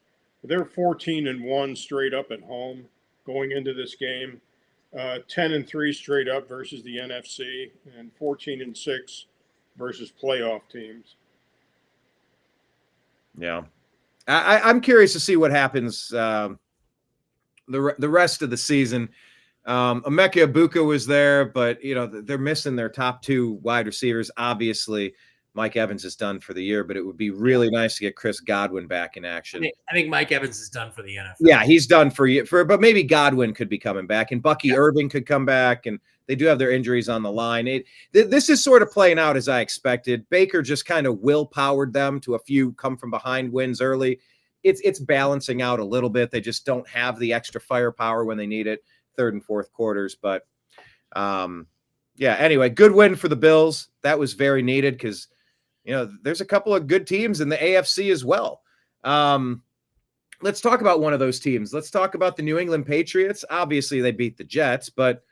S5: They're 14-1 straight up at home going into this game. 10-3 straight up versus the NFC, and 14-6 versus playoff teams.
S1: Yeah, I'm curious to see what happens the rest of the season. Emeka Egbuka was there, but they're missing their top two wide receivers. Obviously, Mike Evans is done for the year, but it would be really nice to get Chris Godwin back in action.
S4: I think Mike Evans is done for the NFL.
S1: Yeah, he's done but maybe Godwin could be coming back, and Bucky Irving could come back, and they do have their injuries on the line. This is sort of playing out as I expected. Baker just kind of will-powered them to a few come-from-behind wins early. It's balancing out a little bit. They just don't have the extra firepower when they need it, third and fourth quarters. But, anyway, good win for the Bills. That was very needed because, there's a couple of good teams in the AFC as well. Let's talk about one of those teams. Let's talk about the New England Patriots. Obviously, they beat the Jets, but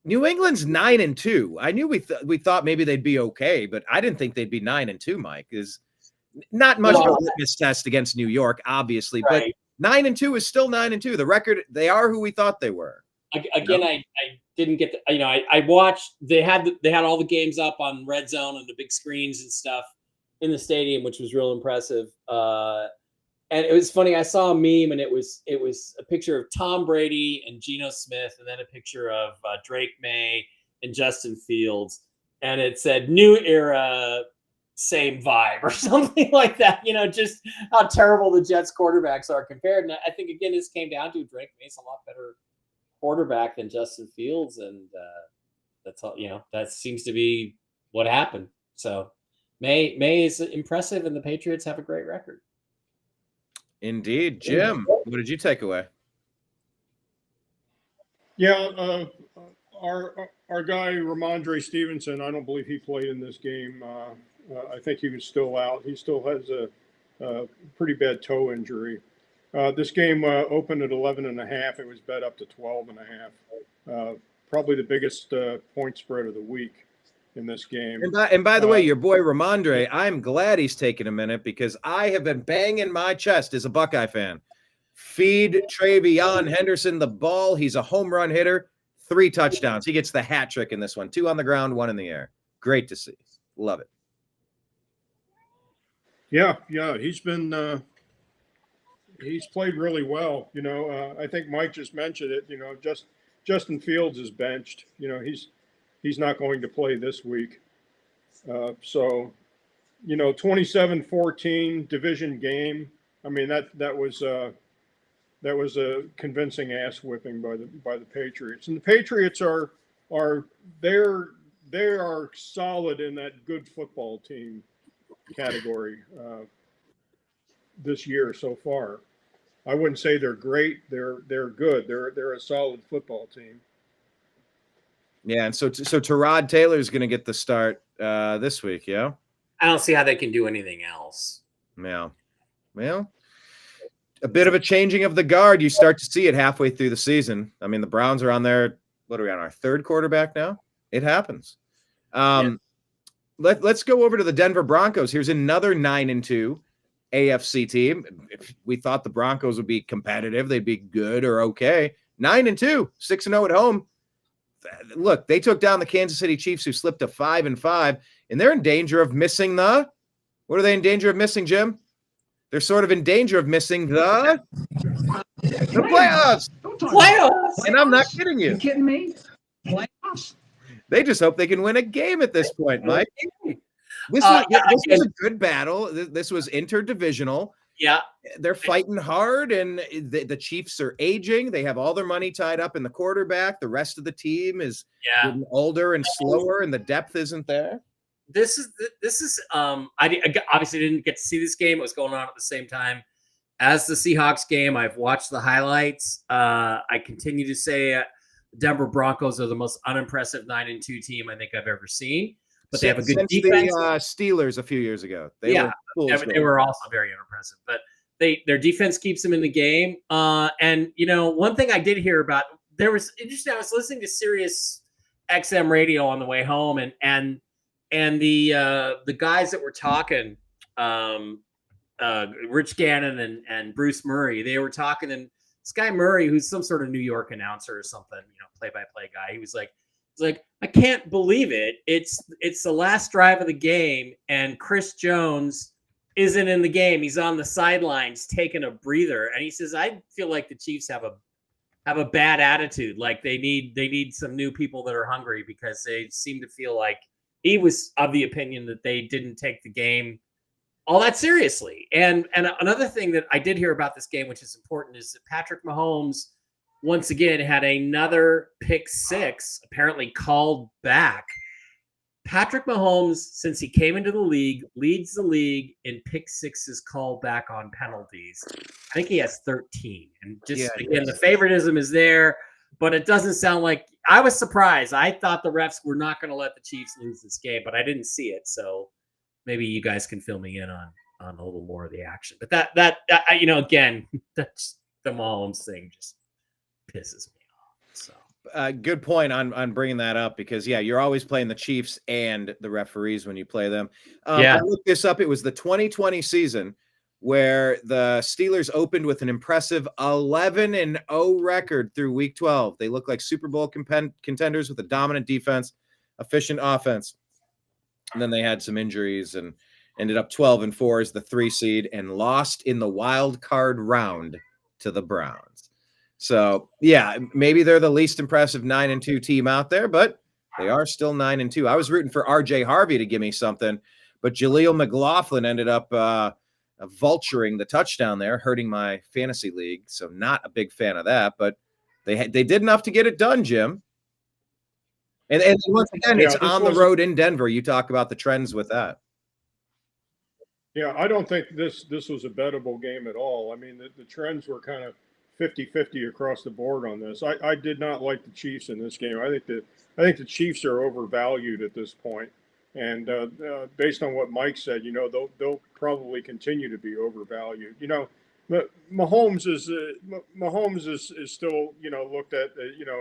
S1: New England's 9-2. I knew we thought maybe they'd be okay, but I didn't think they'd be 9-2, Mike. Is not much of a litmus test against New York, obviously,
S4: right.
S1: But 9-2 is still 9-2. The record, they are who we thought they were.
S4: Again, I didn't get I watched. They had all the games up on Red Zone and the big screens and stuff in the stadium, which was real impressive. And it was funny. I saw a meme, and it was a picture of Tom Brady and Geno Smith, and then a picture of Drake May and Justin Fields, and it said "New Era, same vibe" or something like that. Just how terrible the Jets quarterbacks are compared. And I think again, this came down to Drake May's a lot better quarterback than Justin Fields, and that's all. That seems to be what happened. So May is impressive, and the Patriots have a great record.
S1: Indeed. Jim, what did you take away?
S5: Yeah, our guy Ramondre Stevenson, I don't believe he played in this game. I think he was still out. He still has a pretty bad toe injury. This game opened at 11.5. It was bet up to 12.5. Probably the biggest point spread of the week in this game.
S1: And by the way, your boy Ramondre, I'm glad he's taking a minute because I have been banging my chest as a Buckeye fan. Feed Travion Henderson the ball. He's a home run hitter. 3 touchdowns. He gets the hat trick in this one. 2 on the ground, 1 in the air. Great to see. Love it.
S5: Yeah. He's been he's played really well. I think Mike just mentioned it. Justin Fields is benched. He's not going to play this week. So 27-14 division game. I mean, that was a convincing ass whipping by the Patriots. And the Patriots are solid in that good football team category this year so far. I wouldn't say they're great. They're good. They're a solid football team.
S1: Yeah, and so Tyrod Taylor is going to get the start this week, yeah?
S4: I don't see how they can do anything else.
S1: Yeah. Well, a bit of a changing of the guard. You start to see it halfway through the season. I mean, the Browns are on what are we on, our 3rd quarterback now? It happens. Let's go over to the Denver Broncos. Here's another 9-2 AFC team. If we thought the Broncos would be competitive, they'd be good or okay. 9-2, 6-0 at home. Look, they took down the Kansas City Chiefs, who slipped to 5-5, and they're in danger of missing what are they in danger of missing, Jim? They're sort of in danger of missing the playoffs.
S4: Playoffs.
S1: And I'm not kidding you.
S6: You kidding me? Playoffs.
S1: They just hope they can win a game at this point, Mike. This was a good battle. This was interdivisional.
S4: Yeah,
S1: they're fighting hard, and the Chiefs are aging. They have all their money tied up in the quarterback. The rest of the team is getting older and slower, and the depth isn't there.
S4: This is I obviously didn't get to see this game. It was going on at the same time as the Seahawks game. I've watched the highlights. I continue to say Denver Broncos are the most unimpressive 9-2 team I think I've ever seen. But they have a good defense.
S1: The Steelers a few years ago. They
S4: were also very unimpressive. But their defense keeps them in the game. And one thing I did hear about, there was interesting. I was listening to Sirius XM radio on the way home, and the guys that were talking, Rich Gannon and Bruce Murray, they were talking, and this guy Murray, who's some sort of New York announcer or something, play-by-play guy, he was like, I can't believe it. It's the last drive of the game, and Chris Jones isn't in the game. He's on the sidelines taking a breather, and he says, I feel like the Chiefs have a bad attitude. Like they need some new people that are hungry, because they seem to feel like he was of the opinion that they didn't take the game all that seriously. And another thing that I did hear about this game, which is important, is that Patrick Mahomes once again had another pick six apparently called back. Patrick Mahomes, since he came into the league, leads the league in pick sixes called back on penalties. I think he has 13. And again, the favoritism is there, but it doesn't sound like – I was surprised. I thought the refs were not going to let the Chiefs lose this game, but I didn't see it. So maybe you guys can fill me in on a little more of the action. But that again, that's the Mahomes thing just pisses me off. So
S1: good point on bringing that up, because you're always playing the Chiefs and the referees when you play them. I looked this up. It was the 2020 season where the Steelers opened with an impressive 11-0 record through week 12. They look like Super Bowl contenders with a dominant defense, efficient offense. And then they had some injuries and ended up 12-4 as the 3 seed and lost in the wild card round to the Browns. So, maybe they're the least impressive 9-2 team out there, but they are still 9-2. I was rooting for RJ Harvey to give me something, but Jaleel McLaughlin ended up vulturing the touchdown there, hurting my fantasy league. So not a big fan of that, but they did enough to get it done, Jim. And once again, it's on the road in Denver. You talk about the trends with that.
S5: Yeah, I don't think this was a bettable game at all. I mean, the trends were kind of 50-50 across the board on this. I did not like the Chiefs in this game. I think the Chiefs are overvalued at this point. And based on what Mike said, they'll probably continue to be overvalued. Mahomes is still looked at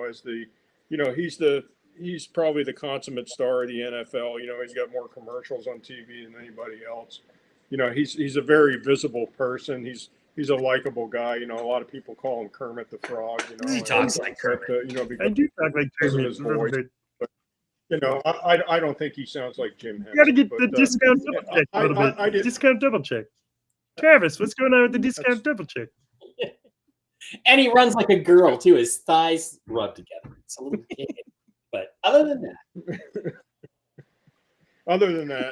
S5: as the he's probably the consummate star of the NFL. He's got more commercials on TV than anybody else. He's a very visible person. He's a likable guy. A lot of people call him Kermit the Frog.
S4: He talks like Kermit.
S5: Because
S7: I do talk like Kermit
S5: his
S7: a little
S5: voice.
S7: bit.
S5: I don't think he sounds like Jim Henson.
S7: You got to get the discount double check a little bit. Discount double check. Travis, what's going on with the discount double check?
S4: And he runs like a girl too. His thighs rub together. It's a little kid. But other than that,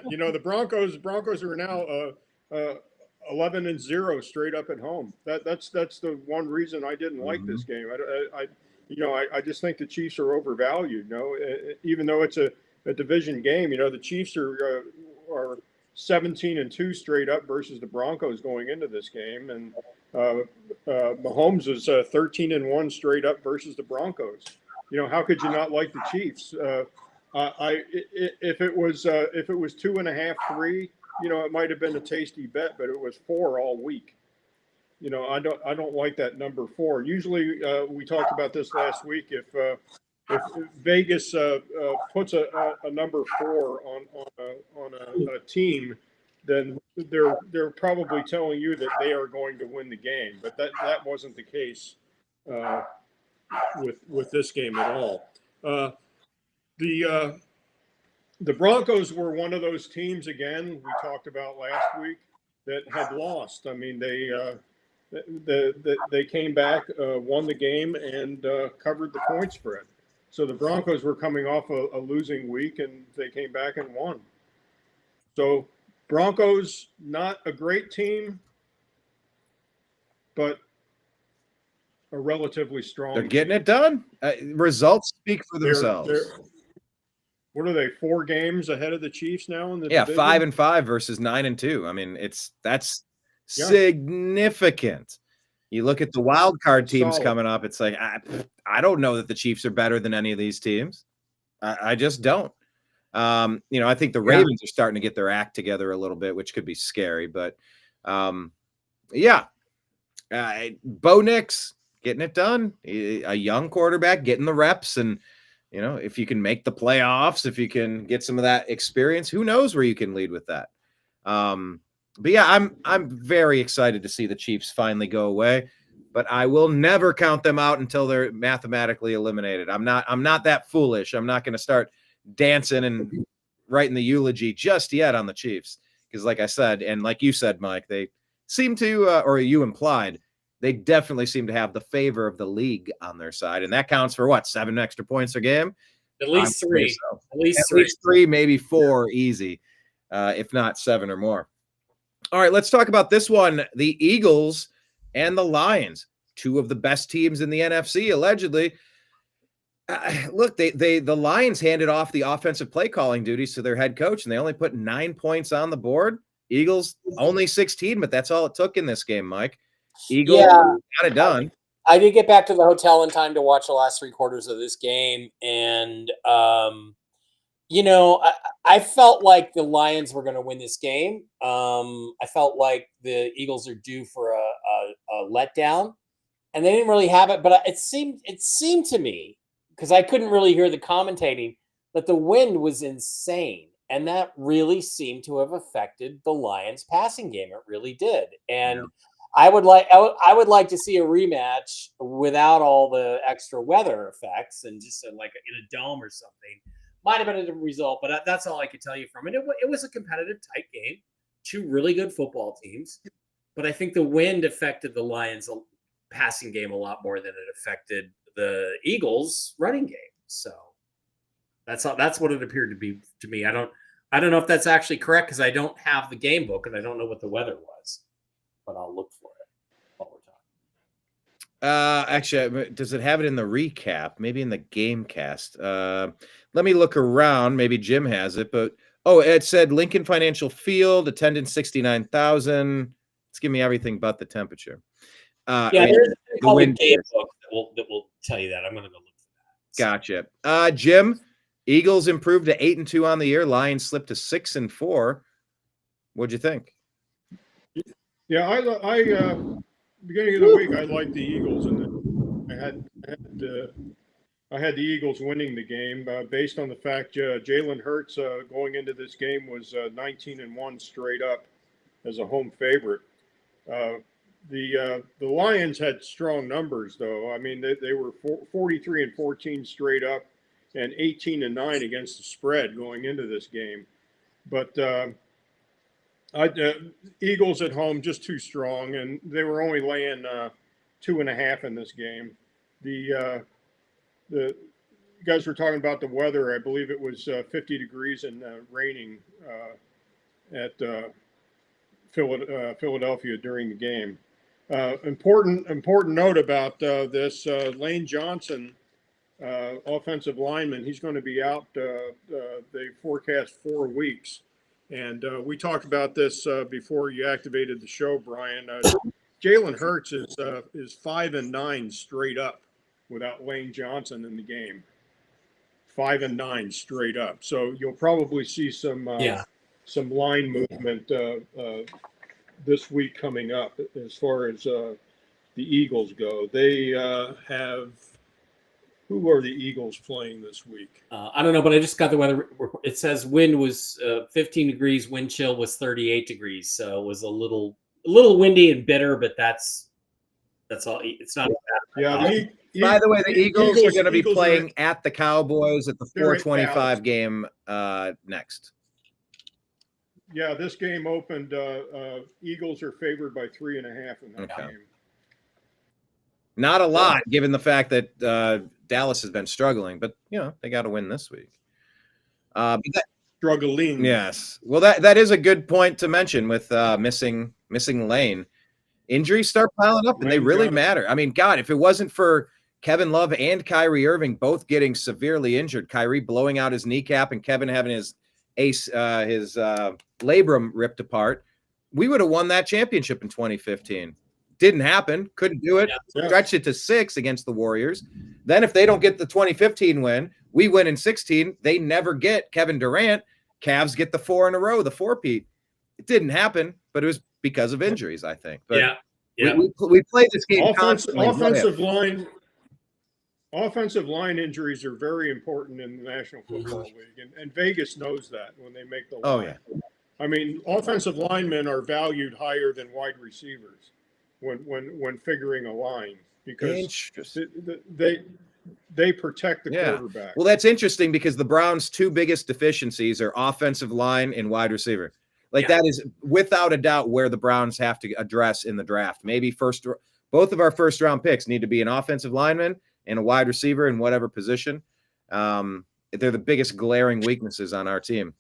S5: the Broncos are now 11-0 straight up at home. That's the one reason I didn't like this game. I just think the Chiefs are overvalued. Even though it's a division game, the Chiefs are 17-2 straight up versus the Broncos going into this game, and Mahomes is 13-1 straight up versus the Broncos. How could you not like the Chiefs? If it was 2.5, 3, it might have been a tasty bet, but it was 4 all week. I don't like that number 4. Usually, we talked about this last week. If Vegas puts a number 4 on a team, then they're probably telling you that they are going to win the game. But that wasn't the case with this game at all. The Broncos were one of those teams again we talked about last week that had lost. I mean, they came back, won the game, and covered the point spread. So the Broncos were coming off a losing week, and they came back and won. So Broncos, not a great team, but a relatively strong.
S1: They're getting it done. Results speak for themselves.
S5: What are they? 4 games ahead of the Chiefs now in the
S1: yeah,
S5: division?
S1: 5-5 versus 9-2. I mean, that's significant. You look at the wild card teams coming up. It's like I don't know that the Chiefs are better than any of these teams. I just don't. I think the Ravens are starting to get their act together a little bit, which could be scary. But Bo Nix getting it done. A young quarterback getting the reps, and if you can make the playoffs, if you can get some of that experience, who knows where you can lead with that. But yeah, I'm very excited to see the Chiefs finally go away, but I will never count them out until they're mathematically eliminated. I'm not that foolish. I'm not going to start dancing and writing the eulogy just yet on the Chiefs, because like I said, and like you said, Mike, they seem to, or you implied, they definitely seem to have the favor of the league on their side, and that counts for what, 7 extra points a game?
S4: At least 3.
S1: So.
S4: At least
S1: 3, maybe 4, easy, if not 7 or more. All right, let's talk about this one. The Eagles and the Lions, 2 of the best teams in the NFC, allegedly. Look, the Lions handed off the offensive play calling duties to their head coach, and they only put 9 points on the board. Eagles only 16, but that's all it took in this game, Mike. Eagles got it done.
S4: I did get back to the hotel in time to watch the last 3 quarters of this game, and I felt like the Lions were going to win this game. I felt like the Eagles are due for a letdown, and they didn't really have it. But it seemed to me, because I couldn't really hear the commentating, that the wind was insane, and that really seemed to have affected the Lions' passing game. It really did, and. I would like to see a rematch without all the extra weather effects and just like in a dome or something. Might have been a different result, but that's all I could tell you from it. It was a competitive, tight game. 2 really good football teams, but I think the wind affected the Lions' passing game a lot more than it affected the Eagles' running game. So that's what it appeared to be to me. I don't know if that's actually correct, because I don't have the game book and I don't know what the weather was. But I'll look for it while we're talking.
S1: Actually, does it have it in the recap? Maybe in the game cast. Let me look around. Maybe Jim has it, but it said Lincoln Financial Field, attendance 69,000. It's giving me everything but the temperature.
S4: There's a game book that will tell you that. I'm going to go look for that.
S1: Gotcha. Jim, Eagles improved to 8-2 on the year. Lions slipped to 6-4. What'd you think?
S5: Yeah, I beginning of the week I liked the Eagles, and I had the Eagles winning the game based on the fact Jalen Hurts going into this game was 19-1 straight up as a home favorite. The Lions had strong numbers though. I mean they were 43-14 straight up and 18-9 against the spread going into this game, but. Eagles at home just too strong, and they were only laying 2.5 in this game. The guys were talking about the weather. I believe it was 50 degrees and raining at Philadelphia during the game. Important note about this: Lane Johnson, offensive lineman, he's going to be out. They forecast 4 weeks. And we talked about this before you activated the show, Brian. Jalen Hurts is 5-9 straight up without Lane Johnson in the game. 5-9 straight up. So you'll probably see some line movement this week coming up as far as the Eagles go. They have. Who are the Eagles playing this week?
S4: I don't know, but I just got the weather. It says wind was 15 degrees, wind chill was 38 degrees. So it was a little windy and bitter, but that's all. It's not bad.
S1: Yeah. By the way, the Eagles are going to be playing at the Cowboys at the 4:25 game next.
S5: Yeah, this game opened. Eagles are favored by 3.5 in that game.
S1: Not a lot, given the fact that Dallas has been struggling, but they got to win this week.
S5: Struggling.
S1: Yes. Well, that is a good point to mention with missing Lane. Injuries start piling up, and they really matter. I mean, God, if it wasn't for Kevin Love and Kyrie Irving both getting severely injured, Kyrie blowing out his kneecap and Kevin having his labrum ripped apart, we would have won that championship in 2015. Didn't happen. Couldn't do it. Stretched it to 6 against the Warriors. Then if they don't get the 2015 win, we win in 16. They never get Kevin Durant. Cavs get the 4 in a row, the 4-peat. It didn't happen, but it was because of injuries, I think. But we played this game.
S5: Offensive line injuries are very important in the National Football League, and Vegas knows that when they make the line.
S1: Oh, yeah.
S5: I mean, offensive linemen are valued higher than wide receivers when figuring a line because they protect the quarterback.
S1: Well, that's interesting because the Browns' 2 biggest deficiencies are offensive line and wide receiver. That is without a doubt where the Browns have to address in the draft. Maybe both of our first-round picks need to be an offensive lineman and a wide receiver in whatever position. They're the biggest glaring weaknesses on our team.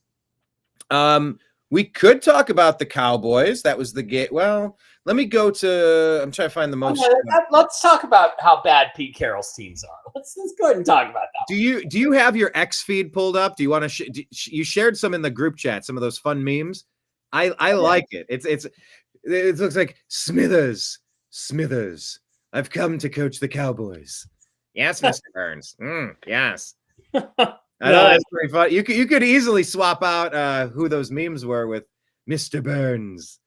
S1: We could talk about the Cowboys. That was the game. Well, let me go to. I'm trying to find the most.
S4: Let's talk about how bad Pete Carroll's teams are. Let's go ahead and talk about that.
S1: Do you have your X feed pulled up? Do you want to? You shared some in the group chat. Some of those fun memes. I like it. It looks like Smithers. I've come to coach the Cowboys. Yes, Mr. Burns. Yes. I know that's pretty fun. You could easily swap out who those memes were with Mr. Burns.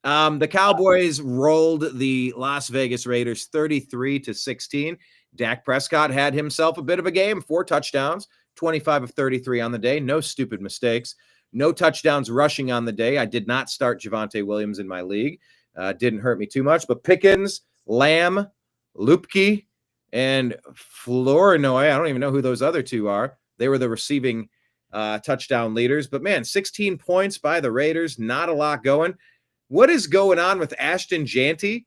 S1: The Cowboys rolled the Las Vegas Raiders 33-16. Dak Prescott had himself a bit of a game, 4 touchdowns, 25 of 33 on the day. No stupid mistakes. No touchdowns rushing on the day. I did not start Javonte Williams in my league. Didn't hurt me too much. But Pickens, Lamb, Lupke, and Flournoy, I don't even know who those other 2 are. They were the receiving touchdown leaders. But, man, 16 points by the Raiders. Not a lot going. What is going on with Ashton Jeanty?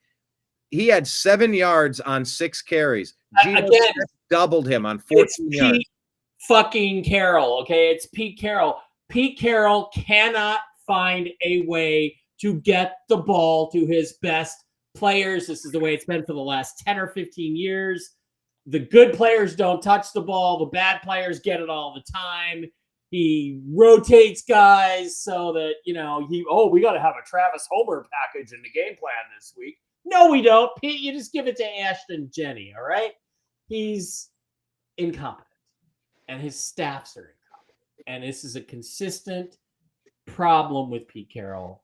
S1: He had 7 yards on 6 carries. Geno Smith doubled him on 14 yards.
S4: Pete fucking Carroll, okay? It's Pete Carroll. Pete Carroll cannot find a way to get the ball to his best players. This is the way it's been for the last 10 or 15 years. The good players don't touch the ball. The bad players get it all the time. He rotates guys so that, we got to have a Travis Homer package in the game plan this week. No, we don't. Pete, you just give it to Ashton Jenny, all right? He's incompetent, and his staffs are incompetent. And this is a consistent problem with Pete Carroll,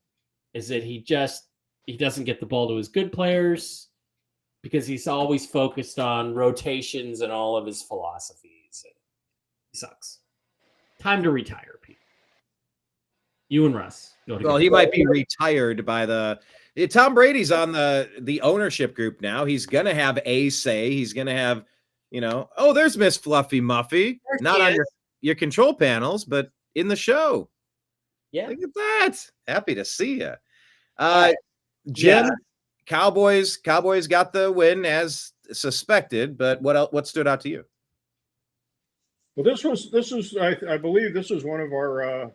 S4: is that he doesn't get the ball to his good players because he's always focused on rotations and all of his philosophies. He sucks. Time to retire, Pete. You and Russ.
S1: Well, he might be retired by Tom Brady's on the ownership group now. He's going to have a say. He's going to have, there's Miss Fluffy Muffy. Not on your control panels, but in the show.
S4: Yeah.
S1: Look at that. Happy to see you. Jim, Cowboys got the win as suspected, but what stood out to you?
S5: Well, this was I believe this was one of our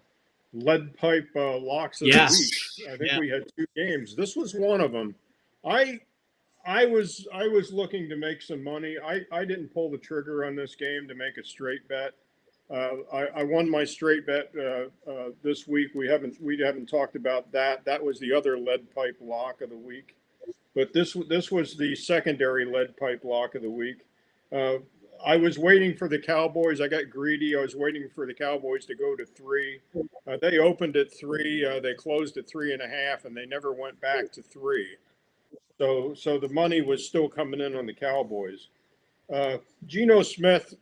S5: lead pipe locks of the week. I think we had 2 games. This was one of them. I was looking to make some money. I didn't pull the trigger on this game to make a straight bet. I won my straight bet this week. We haven't talked about that. That was the other lead pipe lock of the week. But this was the secondary lead pipe lock of the week. I was waiting for the Cowboys. I got greedy. I was waiting for the Cowboys to go to 3. They opened at 3. They closed at 3.5, and they never went back to 3. So the money was still coming in on the Cowboys. Geno Smith,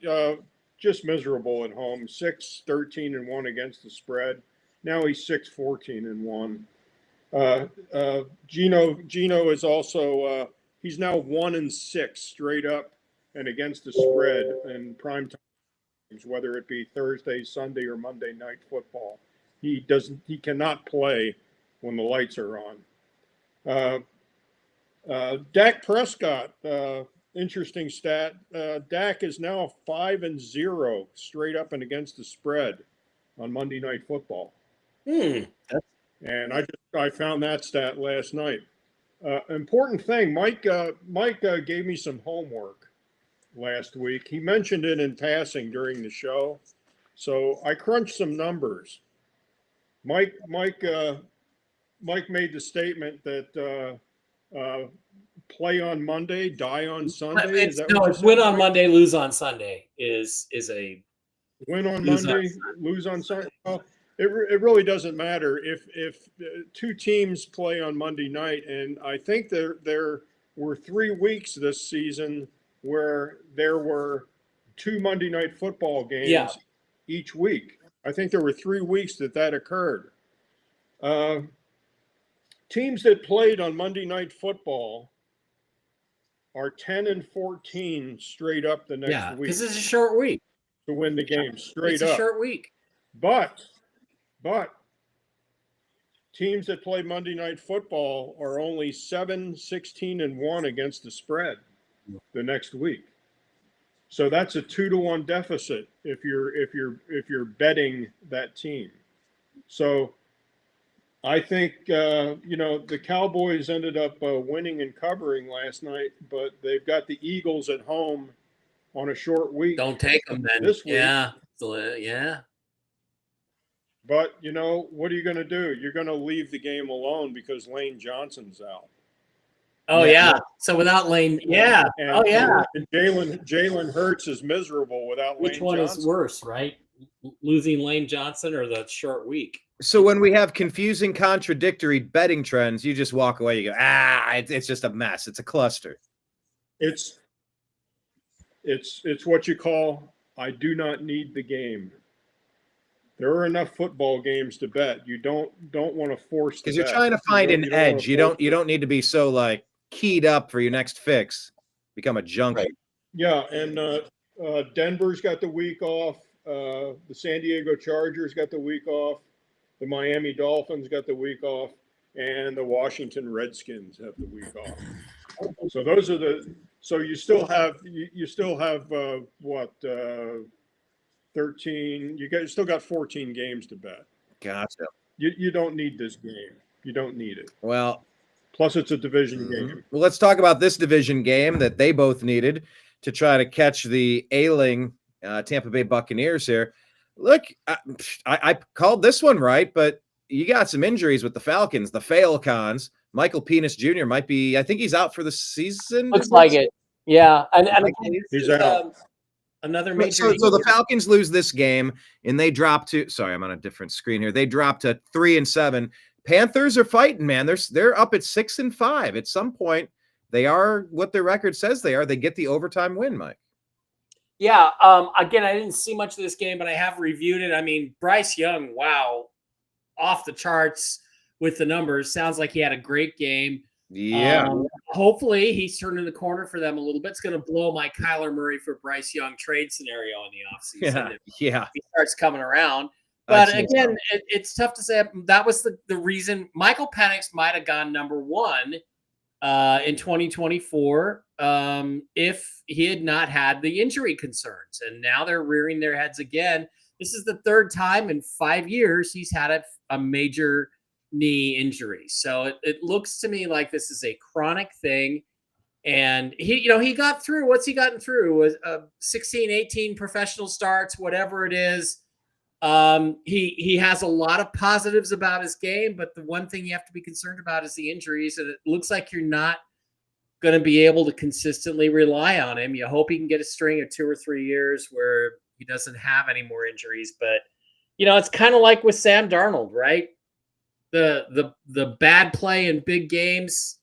S5: just miserable at home. 6-13-1 against the spread. Now he's 6-14-1. Geno is also he's now 1-6 straight up and against the spread in prime times, whether it be Thursday, Sunday, or Monday night football. He cannot play when the lights are on. Dak Prescott, interesting stat. Dak is now 5-0 straight up and against the spread on Monday Night Football. And I found that stat last night. Important thing, Mike gave me some homework last week. He mentioned it in passing during the show, so I crunched some numbers. Mike made the statement that play on Monday, die on Sunday. Is that what you
S4: it's
S5: said,
S4: win on
S5: Mike?
S4: Monday, lose on Sunday is a
S5: Win on Monday, lose on Sunday. Well, it really doesn't matter if two teams play on Monday night, and I think there were 3 weeks this season where there were 2 Monday night football games each week. I think there were 3 weeks that occurred. Teams that played on Monday Night Football are 10-14 straight up the next week.
S4: Because it's a short week
S5: to win the game straight up.
S4: It's a short week.
S5: But teams that play Monday Night Football are only 7-16-1 against the spread the next week. So that's a 2-1 deficit if you're betting that team. So I think the Cowboys ended up winning and covering last night, but they've got the Eagles at home on a short week.
S4: Don't take them then.
S5: This week.
S4: Yeah.
S5: But what are you going to do? You're going to leave the game alone because Lane Johnson's out.
S4: Oh yeah. So without Lane,
S5: And Jalen Hurts is miserable without Lane Johnson.
S4: Which one is worse, right? Losing Lane Johnson or the short week?
S1: So when we have confusing, contradictory betting trends, you just walk away. You go, it's just a mess. It's a cluster.
S5: It's what you call, I do not need the game. There are enough football games to bet. You don't want to force the bet.
S1: Because you're trying to find an edge. You don't need to be so like keyed up for your next fix. Become a junkie.
S5: Right. Yeah, and Denver's got the week off. The San Diego Chargers got the week off. The Miami Dolphins got the week off, and the Washington Redskins have the week off. So those are the. So you still have 13. You still got 14 games to bet.
S1: Gotcha.
S5: You don't need this game. You don't need it.
S1: Well,
S5: plus it's a division game.
S1: Well, let's talk about this division game that they both needed to try to catch the ailing Tampa Bay Buccaneers here. Look, I called this one right, but you got some injuries with the Falcons, the Falcons. Michael Penix Jr. might be, I think he's out for the season.
S4: Looks like it. Yeah. And
S5: he's out.
S4: Another major.
S1: So the Falcons lose this game and they drop to, sorry, I'm on a different screen here. They drop to 3-7. Panthers are fighting, man. They're up at 6-5. At some point, they are what their record says they are. They get the overtime win, Mike.
S4: Yeah. Again, I didn't see much of this game, but I have reviewed it. I mean, Bryce Young, wow, off the charts with the numbers. Sounds like he had a great game.
S1: Yeah.
S4: Hopefully he's turning the corner for them a little bit. It's going to blow my Kyler Murray for Bryce Young trade scenario in the offseason.
S1: Yeah.
S4: He starts coming around. But again, it's tough to say. That was the reason Michael Penix might have gone number one in 2024 if he had not had the injury concerns. And now they're rearing their heads again. This is the third time in 5 years he's had a major knee injury. So it looks to me like this is a chronic thing. And he got through. What's he gotten through? Was 16, 18 professional starts, whatever it is. He has a lot of positives about his game, but the one thing you have to be concerned about is the injuries. And it looks like you're not going to be able to consistently rely on him. You hope he can get a string of 2 or 3 years where he doesn't have any more injuries. But, it's kind of like with Sam Darnold, right? The bad play in big games,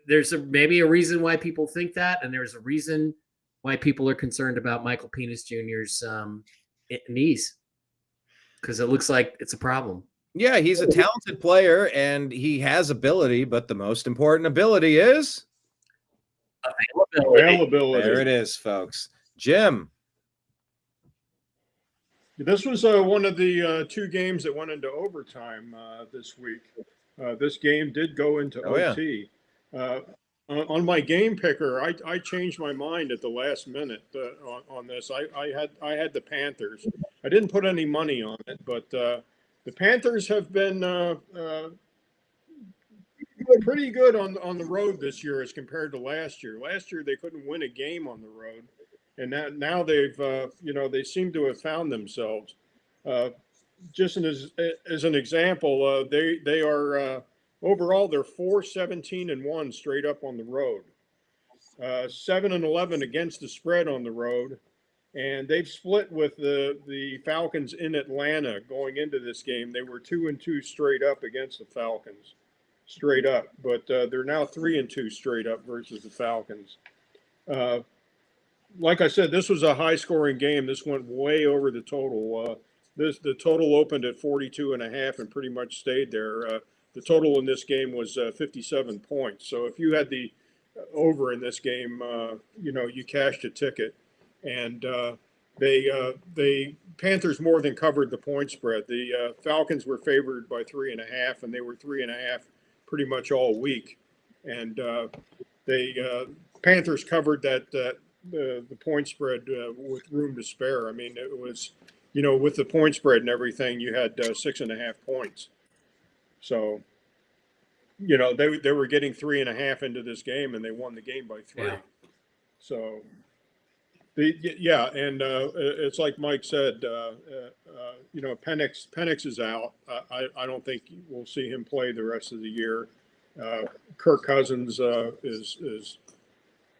S4: there's maybe a reason why people think that, and there's a reason why people are concerned about Michael Penix Jr.'s knees, because it looks like it's a problem.
S1: Yeah, he's a talented player, and he has ability, but the most important ability is
S5: availability.
S1: There it is, folks. Jim.
S5: This was one of the 2 games that went into overtime this week. This game did go into OT. Yeah. On my game picker, I changed my mind at the last minute on this. I had the Panthers. I didn't put any money on it, but the Panthers have been pretty good on the road this year as compared to last year. Last year they couldn't win a game on the road, and now they've they seem to have found themselves. Just as an example, they are overall they're 4-17-1 straight up on the road, 7-11 against the spread on the road, and they've split with the Falcons in Atlanta going into this game. They were 2-2 straight up against the Falcons, straight up, but they're now 3-2 straight up versus the Falcons. Like I said, this was a high-scoring game. This went way over the total. The total opened at 42.5 and pretty much stayed there. The total in this game was 57 points. So if you had the over in this game, you cashed a ticket. And they Panthers more than covered the point spread. The Falcons were favored by 3.5, and they were 3.5 pretty much all week. And Panthers covered the point spread with room to spare. I mean, it was, with the point spread and everything, you had 6.5 points. So, they were getting 3.5 into this game, and they won the game by 3.
S4: Yeah.
S5: So, it's like Mike said, Penix is out. I don't think we'll see him play the rest of the year. Kirk Cousins is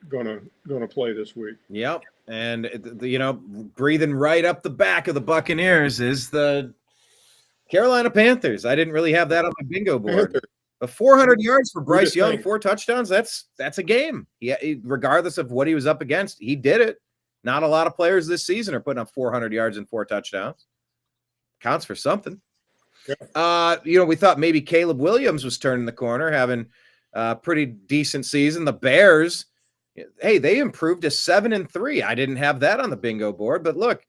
S5: gonna play this week.
S1: Yep. And, breathing right up the back of the Buccaneers is the Carolina Panthers. I didn't really have that on my bingo board.
S5: Panthers.
S1: 400 yards for Bryce Young, 4 touchdowns. That's a game. Yeah, regardless of what he was up against, he did it. Not a lot of players this season are putting up 400 yards and 4 touchdowns. Counts for something.
S5: Yeah.
S1: We thought maybe Caleb Williams was turning the corner, having a pretty decent season. The Bears, hey, they improved to 7-3. I didn't have that on the bingo board, but look,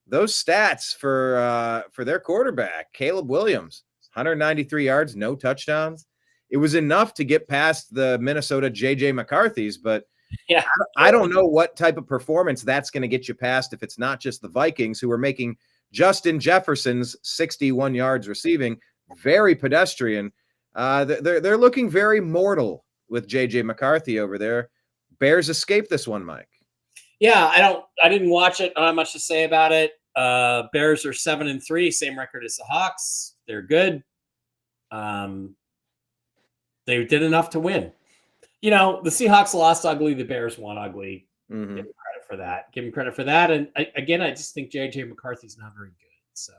S1: those stats for their quarterback, Caleb Williams, 193 yards, no touchdowns. It was enough to get past the Minnesota J.J. McCarthy's, but
S4: yeah,
S1: I don't know what type of performance that's going to get you past if it's not just the Vikings, who are making Justin Jefferson's 61 yards receiving very pedestrian. They're looking very mortal with J.J. McCarthy over there. Bears escaped this one, Mike.
S4: Yeah, I didn't watch it. I don't have much to say about it. Bears are 7-3, same record as the Hawks. They're good. They did enough to win. The Seahawks lost ugly. The Bears won ugly.
S1: Mm-hmm.
S4: Give them credit for that. And I just think J.J. McCarthy's not very good. So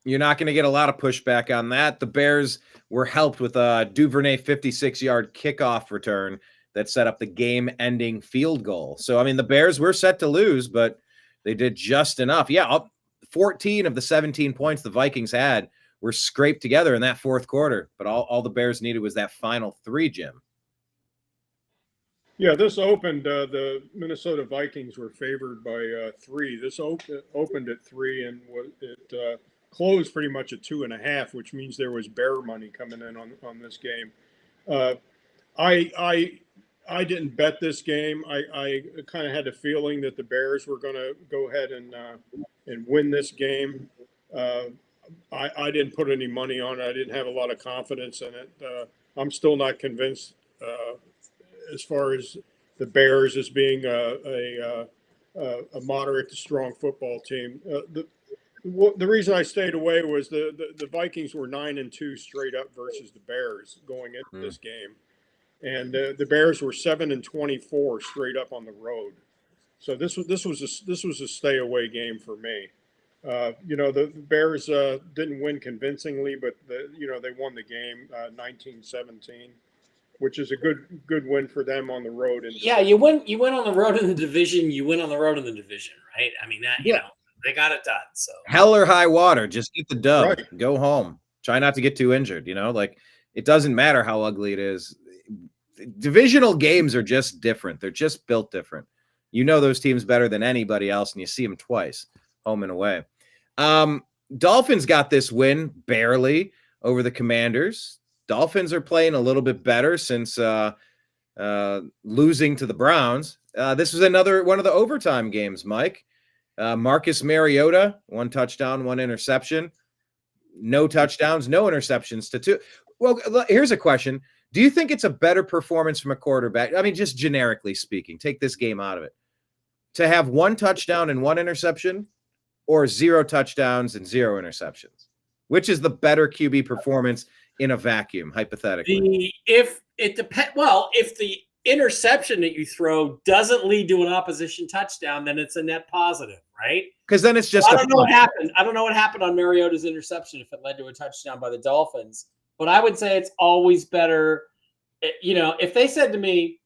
S1: you're not going to get a lot of pushback on that. The Bears were helped with a Duvernay 56-yard kickoff return that set up the game-ending field goal. So, I mean, the Bears were set to lose, but they did just enough. Yeah, 14 of the 17 points the Vikings had were scraped together in that fourth quarter, but all the Bears needed was that final 3, Jim.
S5: Yeah, this opened, the Minnesota Vikings were favored by 3. This opened at 3, and it closed pretty much at 2.5, which means there was bear money coming in on this game. I didn't bet this game. I kind of had a feeling that the Bears were going to go ahead and win this game. I didn't put any money on it. I didn't have a lot of confidence in it. I'm still not convinced as far as the Bears as being a moderate to strong football team. The reason I stayed away was the Vikings were 9-2 straight up versus the Bears going into this game. And the Bears were 7-24 straight up on the road. So this was a stay away game for me. The Bears didn't win convincingly, but they won the game 19-17, which is a good win for them on the road.
S4: You win on the road in the division. You win on the road in the division, right? I mean they got it done. So
S1: hell or high water, just get the dub,
S5: right.
S1: Go home. Try not to get too injured. It doesn't matter how ugly it is. Divisional games are just different. They're just built different. Those teams better than anybody else, and you see them twice, home and away. Dolphins got this win barely over the Commanders. Dolphins are playing a little bit better since losing to the Browns. This was another one of the overtime games, Mike. Marcus Mariota, 1 touchdown, 1 interception. No touchdowns, no interceptions to 2. Well, here's a question. Do you think it's a better performance from a quarterback? I mean, just generically speaking, take this game out of it. To have 1 touchdown and 1 interception, or 0 touchdowns and 0 interceptions? Which is the better QB performance in a vacuum, hypothetically?
S4: If the interception that you throw doesn't lead to an opposition touchdown, then it's a net positive, right?
S1: Because then it's just
S4: I don't know what happened. I don't know what happened on Mariota's interception if it led to a touchdown by the Dolphins. But I would say it's always better. If they said to me,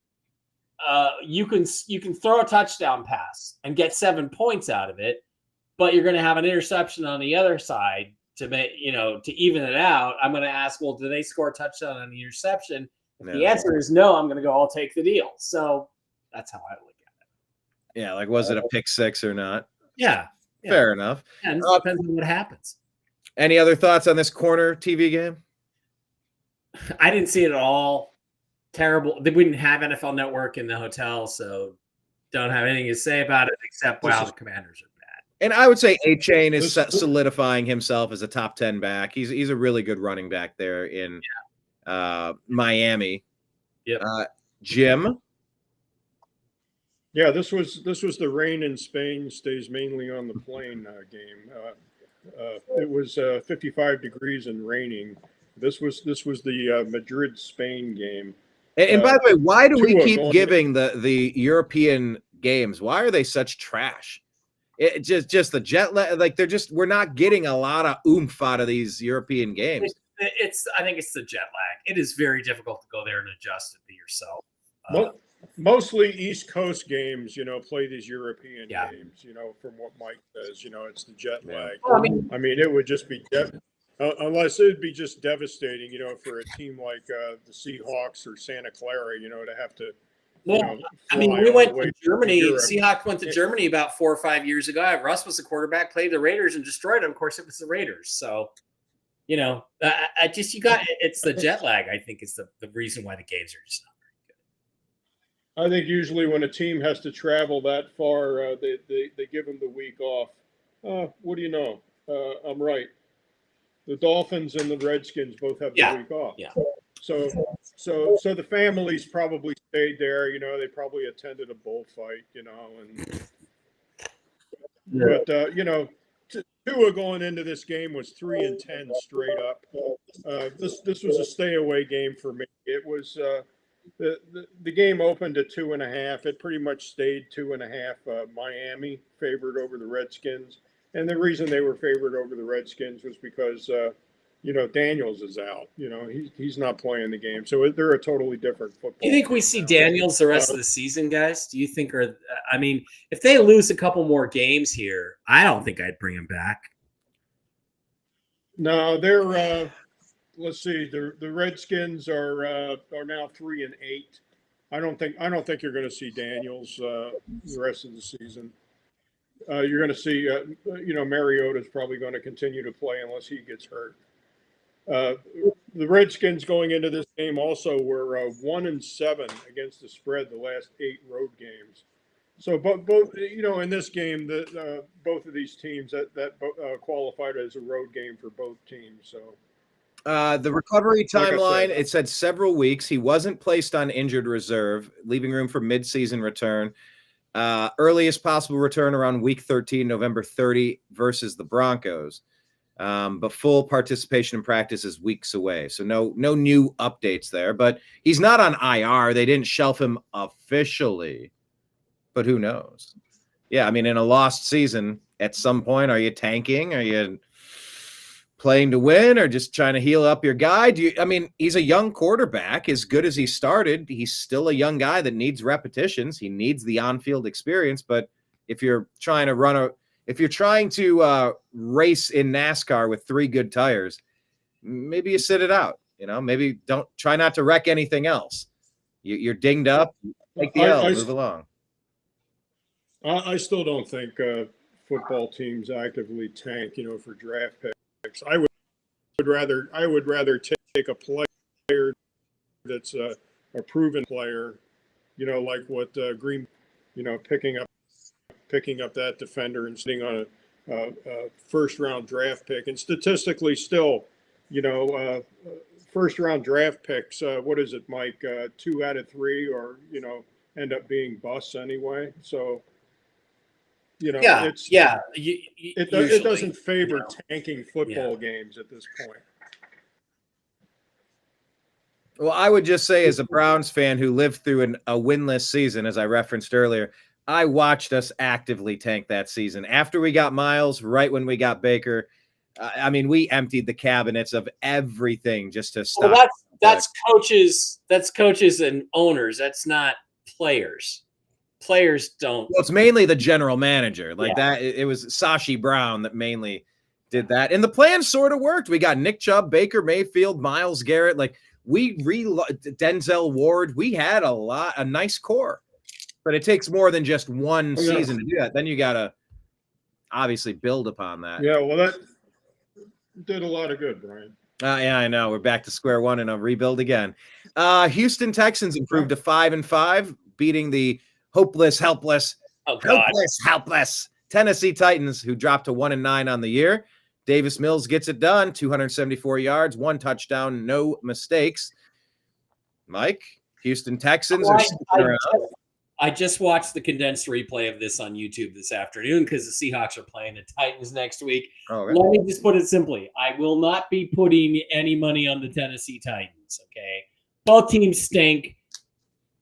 S4: you can throw a touchdown pass and get 7 points out of it, but you're going to have an interception on the other side to make, to even it out. I'm going to ask, well, do they score a touchdown on the interception? If the answer is no, I'm going to go, I'll take the deal. So that's how I look at it.
S1: Yeah, like was it a pick six or not?
S4: Yeah.
S1: Fair enough.
S4: And it depends on what happens.
S1: Any other thoughts on this corner TV game?
S4: I didn't see it at all. Terrible. We didn't have NFL Network in the hotel, so don't have anything to say about it except, wow, the Commanders are bad.
S1: And I would say A-Chain is solidifying himself as a top 10 back. He's a really good running back there in Miami.
S4: Yep.
S1: Jim?
S5: Yeah, this was the rain in Spain stays mainly on the plane game. It was 55 degrees and raining. This was the Madrid Spain game.
S1: And by the way, why do we keep giving the European games? Why are they such trash? It just the jet lag. Like we're not getting a lot of oomph out of these European games.
S4: I think it's the jet lag. It is very difficult to go there and adjust it to yourself.
S5: Mostly East Coast games, play these European games. From what Mike says, it's the jet lag.
S4: Well,
S5: I mean, it would just be unless it'd be just devastating, for a team like the Seahawks or Santa Clara, to have to.
S4: We went to Germany. Seahawks went to Germany about 4 or 5 years ago. Russ was the quarterback, played the Raiders and destroyed them. Of course, it was the Raiders. So, it's the jet lag. I think is the reason why the games are just not very good.
S5: I think usually when a team has to travel that far, they give them the week off. What do you know? I'm right. The Dolphins and the Redskins both have the week off.
S4: Yeah.
S5: So the families probably stayed there. They probably attended a bullfight. Tua going into this game was 3-10 straight up. This was a stay away game for me. It was the game opened at 2.5. It pretty much stayed 2.5. Miami favored over the Redskins. And the reason they were favored over the Redskins was because, Daniels is out. He's not playing the game. So they're a totally different football.
S4: Do you think we see Daniels the rest of the season, guys? Do you think, if they lose a couple more games here, I don't think I'd bring him back.
S5: No, they're, let's see, the Redskins are now 3-8. I don't think you're going to see Daniels the rest of the season. You're going to see, Mariota's probably going to continue to play unless he gets hurt. The Redskins going into this game also were 1-7 against the spread the last 8 road games. So both in this game, both of these teams that qualified as a road game for both teams. So.
S1: The recovery timeline, it said several weeks. He wasn't placed on injured reserve, leaving room for midseason return. Earliest possible return around week 13, November 30 versus the Broncos. But full participation in practice is weeks away. So no new updates there, but he's not on IR. They didn't shelf him officially, but who knows? Yeah. I mean, in a lost season at some point, are you tanking? Are you playing to win or just trying to heal up your guy? He's a young quarterback. As good as he started, he's still a young guy that needs repetitions. He needs the on-field experience. But if you're trying to race in NASCAR with 3 good tires, maybe you sit it out. Maybe don't try not to wreck anything else. You're dinged up. Take the L, move along.
S5: I still don't think football teams actively tank, for draft picks. I would rather take a player that's a proven player, like what Green, picking up that defender and sitting on a first round draft pick. And statistically, still, first round draft picks. What is it, Mike? 2 out of 3, or end up being busts anyway. So it's it doesn't favor tanking football games at this point.
S1: Well, I would just say, as a Browns fan who lived through a winless season, as I referenced earlier, I watched us actively tank that season. After we got Miles, right when we got Baker, I mean, we emptied the cabinets of everything just to stop.
S4: Well, that's coaches. That's coaches and owners. That's not players. Players don't.
S1: Well, it's mainly the general manager. That. It was Sashi Brown that mainly did that. And the plan sort of worked. We got Nick Chubb, Baker Mayfield, Myles Garrett. Denzel Ward. We had a nice core. But it takes more than just one season to do that. Then you got to obviously build upon that.
S5: Yeah, well, that did a lot of good, Brian.
S1: Yeah, I know. We're back to square one and a rebuild again. Houston Texans improved to 5-5, beating the helpless Tennessee Titans, who dropped to 1-9 on the year. Davis Mills gets it done, 274 yards, 1 touchdown, no mistakes. Mike, Houston Texans are sticking around.
S4: I just watched the condensed replay of this on YouTube this afternoon because the Seahawks are playing the Titans next week.
S1: Okay.
S4: Let me just put it simply. I will not be putting any money on the Tennessee Titans, okay? Both teams stink.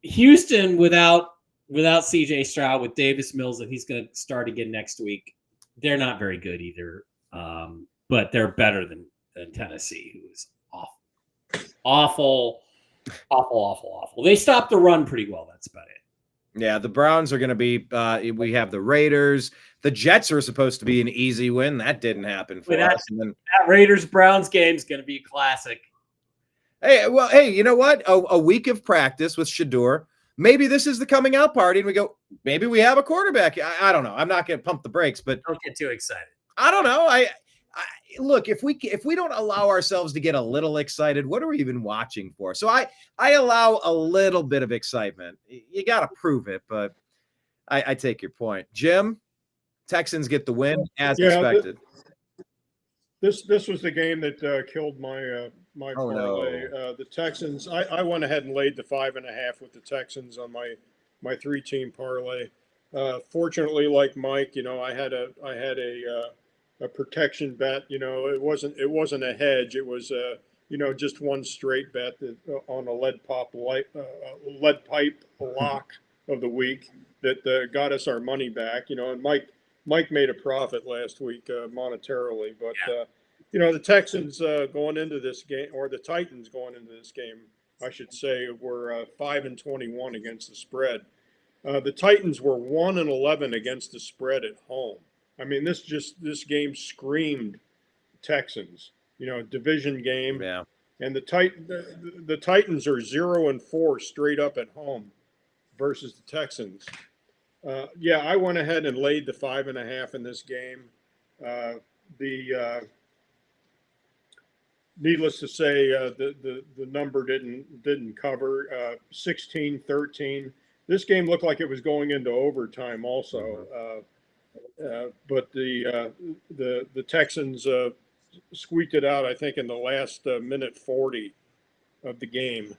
S4: Houston without C.J. Stroud, with Davis Mills, and he's going to start again next week. They're not very good either, but they're better than Tennessee, who is awful. They stopped the run pretty well. That's about it.
S1: Yeah, the Browns are going to be we have the Raiders. The Jets are supposed to be an easy win. That didn't happen for us. And then,
S4: that Raiders-Browns game is going to be a classic.
S1: Hey, you know what? A week of practice with Shador. Maybe this is the coming out party, and we go, maybe we have a quarterback. I don't know. I'm not going to pump the brakes, but
S4: don't get too excited.
S1: I don't know. I look, if we don't allow ourselves to get a little excited, what are we even watching for? So I allow a little bit of excitement. You got to prove it, but I take your point. Jim, Texans get the win as expected.
S5: This was the game that killed my parlay.
S1: No.
S5: The Texans. I went ahead and laid the 5.5 with the Texans on my 3-team parlay. Fortunately, like Mike, I had a protection bet. It wasn't a hedge. It was just one straight bet on a lead pipe lock of the week that got us our money back. And Mike made a profit last week monetarily, but the Texans going into this game, or the Titans going into this game, I should say, were 5-21 against the spread. The Titans were 1-11 against the spread at home. I mean, this game screamed Texans, division game.
S1: Yeah.
S5: And the Titans are 0-4 straight up at home versus the Texans. I went ahead and laid the 5.5 in this game. Needless to say, the number didn't cover. 16-13. This game looked like it was going into overtime also. But the Texans squeaked it out, I think, in the last minute 40 of the game.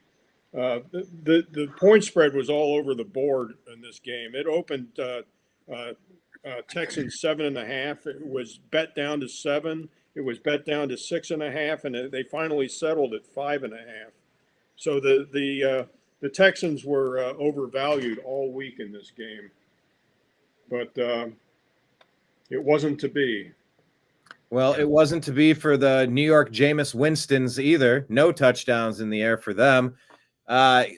S5: The point spread was all over the board in this game. It opened Texans 7.5. It was bet down to 7. It was bet down to 6.5, and they finally settled at 5.5. So the Texans were overvalued all week in this game, but it wasn't to be.
S1: Well, it wasn't to be for the New York Jameis Winstons either. No touchdowns in the air for them.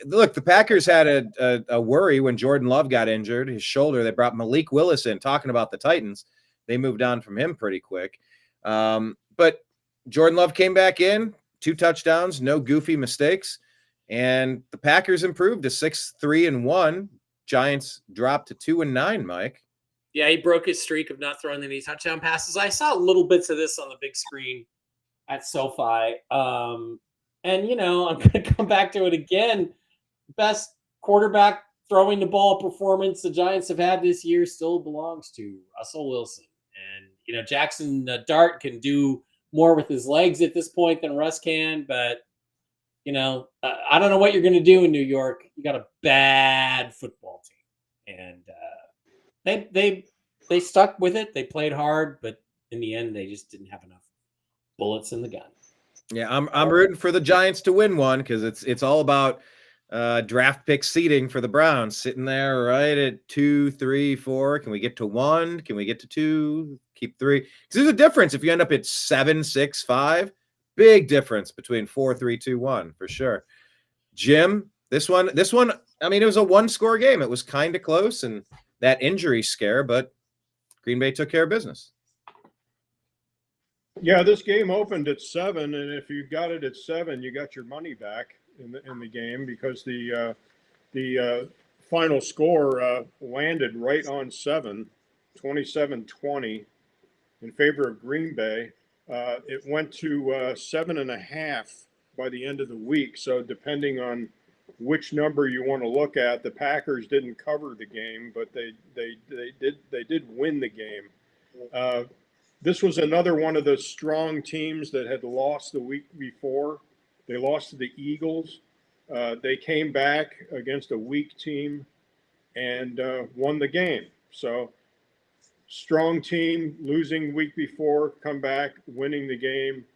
S1: Look, the Packers had a worry when Jordan Love got injured, his shoulder. They brought Malik Willis in. Talking about the Titans, they moved on from him pretty quick. But Jordan Love came back in, 2 touchdowns, no goofy mistakes, and the Packers improved to 6-3-1. Giants dropped to 2-9, Mike.
S4: Yeah, he broke his streak of not throwing any touchdown passes. I saw little bits of this on the big screen at SoFi. And, I'm going to come back to it again. Best quarterback throwing the ball performance the Giants have had this year still belongs to Russell Wilson. And, Jackson Dart can do more with his legs at this point than Russ can. But you know, I don't know what you're going to do in New York. You got a bad football team, and they stuck with it. They played hard, but in the end, they just didn't have enough bullets in the gun.
S1: Yeah, I'm rooting for the Giants to win one because it's all about draft pick seeding for the Browns, sitting there right at 2, 3, 4. Can we get to 1? Can we get to 2? Keep 3. Because there's a difference if you end up at 7, 6, 5. Big difference between 4, 3, 2, 1 for sure. Jim, this one. I mean, it was a 1-score game. It was kind of close, and that injury scare, but Green Bay took care of business.
S5: Yeah, this game opened at 7, and if you got it at 7, you got your money back in the game because the final score landed right on 7, 27-20 in favor of Green Bay. It went to 7.5 by the end of the week. So depending on which number you want to look at, the Packers didn't cover the game, but they did win the game. This was another one of the strong teams that had lost the week before. They lost to the Eagles. They came back against a weak team and won the game. So strong team, losing week before, come back, winning the game.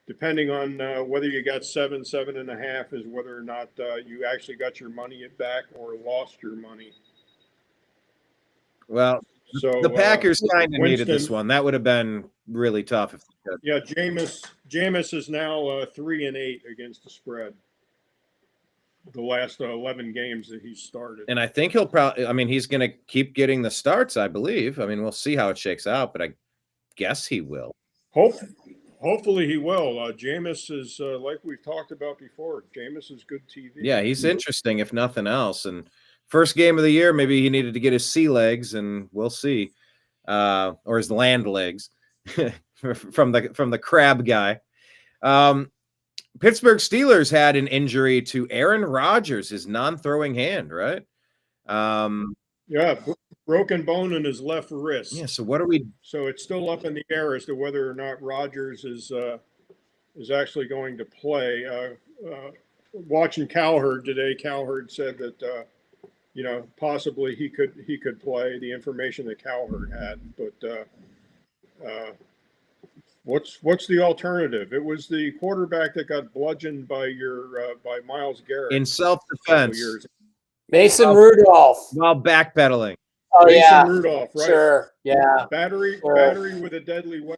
S5: Depending on whether you got 7, 7.5 is whether or not you actually got your money back or lost your money.
S1: Well,
S5: so
S1: the Packers kind of needed this one. That would have been really tough if they could.
S5: Yeah, Jameis is now 3-8 against the spread. The last 11 games that he's started.
S1: And I think he'll probably, I mean, he's going to keep getting the starts, I believe. I mean, we'll see how it shakes out, but I guess he will.
S5: Hopefully he will. Jameis is, like we've talked about before, Jameis is good TV.
S1: Yeah, he's interesting, if nothing else. And first game of the year, maybe he needed to get his sea legs, and we'll see. Or his land legs from the crab guy. Pittsburgh Steelers had an injury to Aaron Rodgers, his non-throwing hand, right?
S5: Yeah, broken bone in his left wrist.
S1: Yeah, so what are we?
S5: So it's still up in the air as to whether or not Rodgers is actually going to play. Watching Cowherd today, Cowherd said that possibly he could play. The information that Cowherd had, but what's the alternative? It was the quarterback that got bludgeoned by by Myles Garrett
S1: in self-defense.
S4: Mason Rudolph
S1: while backpedaling.
S4: Oh
S5: Mason
S4: yeah,
S5: Rudolph, right?
S4: Sure, yeah.
S5: Battery with a deadly weapon.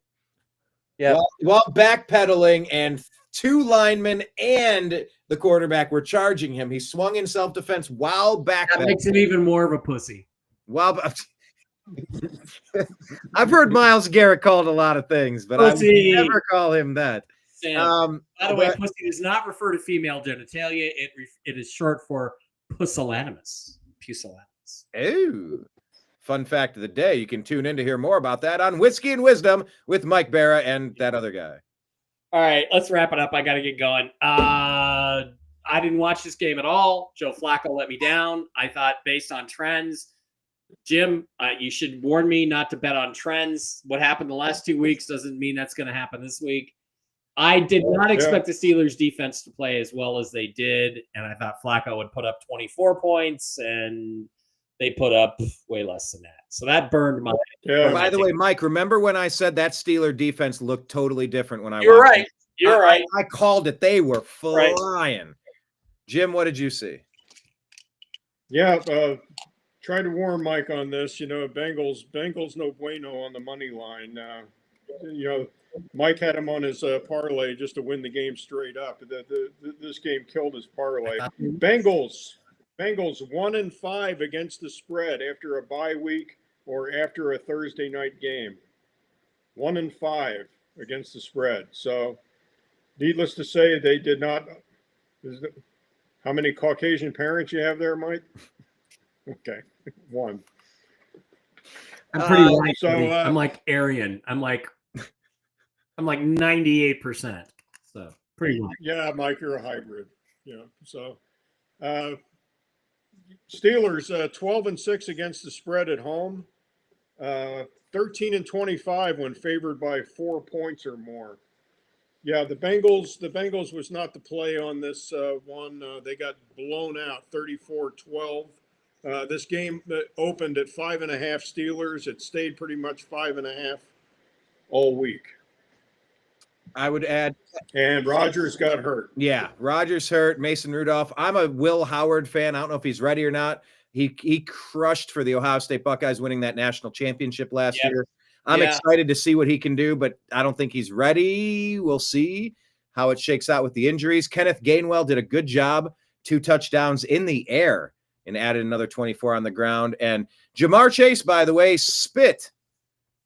S4: Yeah.
S1: While backpedaling, and 2 linemen and the quarterback were charging him. He swung in self-defense while backpedaling.
S4: That makes him even more of a pussy.
S1: I've heard Myles Garrett called a lot of things, but
S4: pussy.
S1: I would never call him that.
S4: Sam, by the way, pussy does not refer to female genitalia. It is short for pusillanimous.
S1: Oh, fun fact of the day. You can tune in to hear more about that on Whiskey and Wisdom with Mike Bara and that other guy.
S4: All right, let's wrap it up. I got to get going. I didn't watch this game at all. Joe Flacco let me down. I thought based on trends, Jim, you should warn me not to bet on trends. What happened the last 2 weeks doesn't mean that's going to happen this week. I did not expect the Steelers defense to play as well as they did, and I thought Flacco would put up 24 points, and they put up way less than that. So that burned my.
S5: Yeah.
S1: By the way, Mike, remember when I said that Steeler defense looked totally different when I
S4: You're
S1: watched
S4: right.
S1: it?
S4: You're right.
S1: I called it. They were flying.
S4: Right.
S1: Jim, what did you see?
S5: Yeah, try to warn Mike on this. Bengals no bueno on the money line. Mike had him on his parlay just to win the game straight up. This game killed his parlay. Bengals 1-5 against the spread after a bye week or after a Thursday night game. 1-5 against the spread. So, needless to say, they did not. How many Caucasian parents you have there, Mike? Okay, 1.
S4: I'm pretty white.
S5: So
S4: I'm like Aryan. I'm like 98%. So pretty white.
S5: Yeah, Mike, you're a hybrid. Yeah. So Steelers 12-6 against the spread at home. 13-25 when favored by 4 points or more. Yeah, the Bengals was not the play on this one. They got blown out 34-12. This game opened at 5.5 Steelers. It stayed pretty much 5.5 all week.
S1: I would add,
S5: and Rodgers got hurt.
S1: Yeah, Rodgers hurt. Mason Rudolph. I'm a Will Howard fan. I don't know if he's ready or not. He crushed for the Ohio State Buckeyes, winning that national championship last year. I'm excited to see what he can do, but I don't think he's ready. We'll see how it shakes out with the injuries. Kenneth Gainwell did a good job, 2 touchdowns in the air and added another 24 on the ground. And Jamar Chase, by the way, spit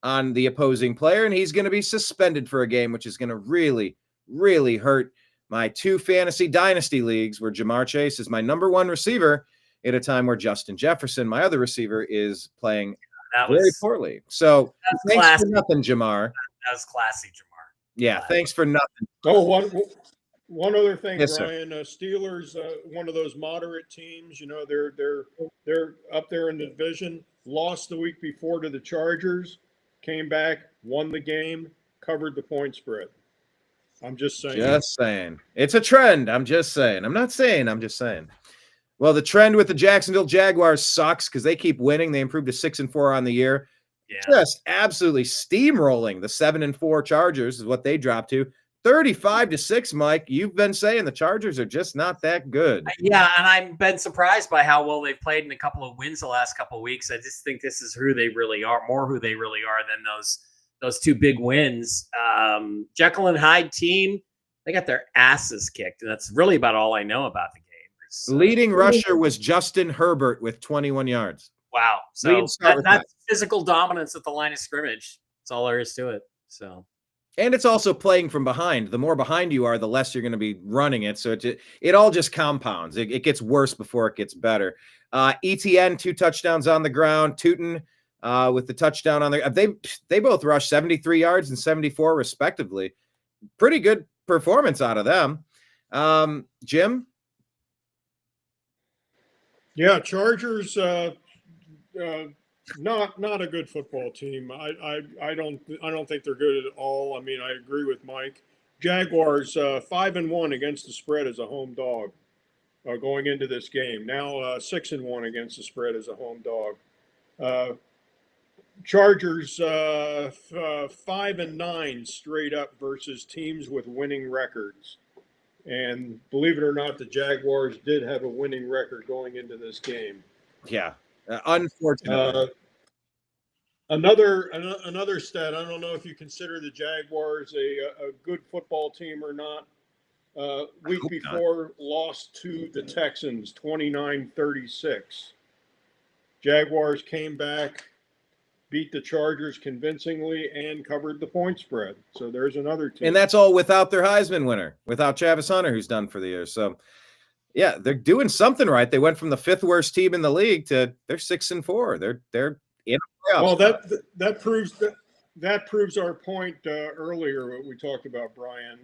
S1: on the opposing player, and he's going to be suspended for a game, which is going to really, really hurt my 2 fantasy dynasty leagues where Jamar Chase is my number 1 receiver at a time where Justin Jefferson, my other receiver, is playing very poorly. So thanks
S4: classy.
S1: for nothing, Jamar.
S4: That was classy, Jamar.
S1: Yeah, thanks for nothing.
S5: Oh, one other thing,
S1: Yes,
S5: Brian. Steelers, one of those moderate teams. You know, they're up there in the division. Lost the week before to the Chargers. Came back, won the game, covered the point spread. I'm just saying.
S1: Just saying. It's a trend. I'm just saying. I'm not saying. I'm just saying. Well, the trend with the Jacksonville Jaguars sucks because they keep winning. They improved to 6-4 on the year.
S4: Yeah.
S1: Just absolutely steamrolling the 7-4 Chargers is what they dropped to. 35-6, Mike. You've been saying the Chargers are just not that good.
S4: Yeah, and I've been surprised by how well they've played in a couple of wins the last couple of weeks. I just think this is who they really are, more who they really are than those 2 big wins. Jekyll and Hyde team, they got their asses kicked, and that's really about all I know about the game.
S1: Leading rusher was Justin Herbert with 21 yards.
S4: Wow. So that's physical dominance at the line of scrimmage. That's all there is to it. So,
S1: and it's also playing from behind. The more behind you are, the less you're going to be running it. So it all just compounds. It gets worse before it gets better. ETN, 2 touchdowns on the ground. Tootin with the touchdown on the. They both rushed 73 yards and 74 respectively. Pretty good performance out of them. Jim.
S5: Yeah, Chargers. Not a good football team. I don't think they're good at all. I mean, I agree with Mike. Jaguars 5-1 against the spread as a home dog going into this game. Now 6-1 against the spread as a home dog. Chargers 5-9 straight up versus teams with winning records. And believe it or not, the Jaguars did have a winning record going into this game.
S1: Yeah, unfortunately.
S5: Another stat. I don't know if you consider the Jaguars a good football team or not. Week before, lost to the Texans 29-36. Jaguars came back, beat the Chargers convincingly, and covered the point spread. So there's another team.
S1: And that's all without their Heisman winner, without Travis Hunter, who's done for the year. So, yeah, they're doing something right. They went from the 5th worst team in the league to they're 6-4. They're in a playoff.
S5: Well, that proves our point earlier what we talked about, Brian.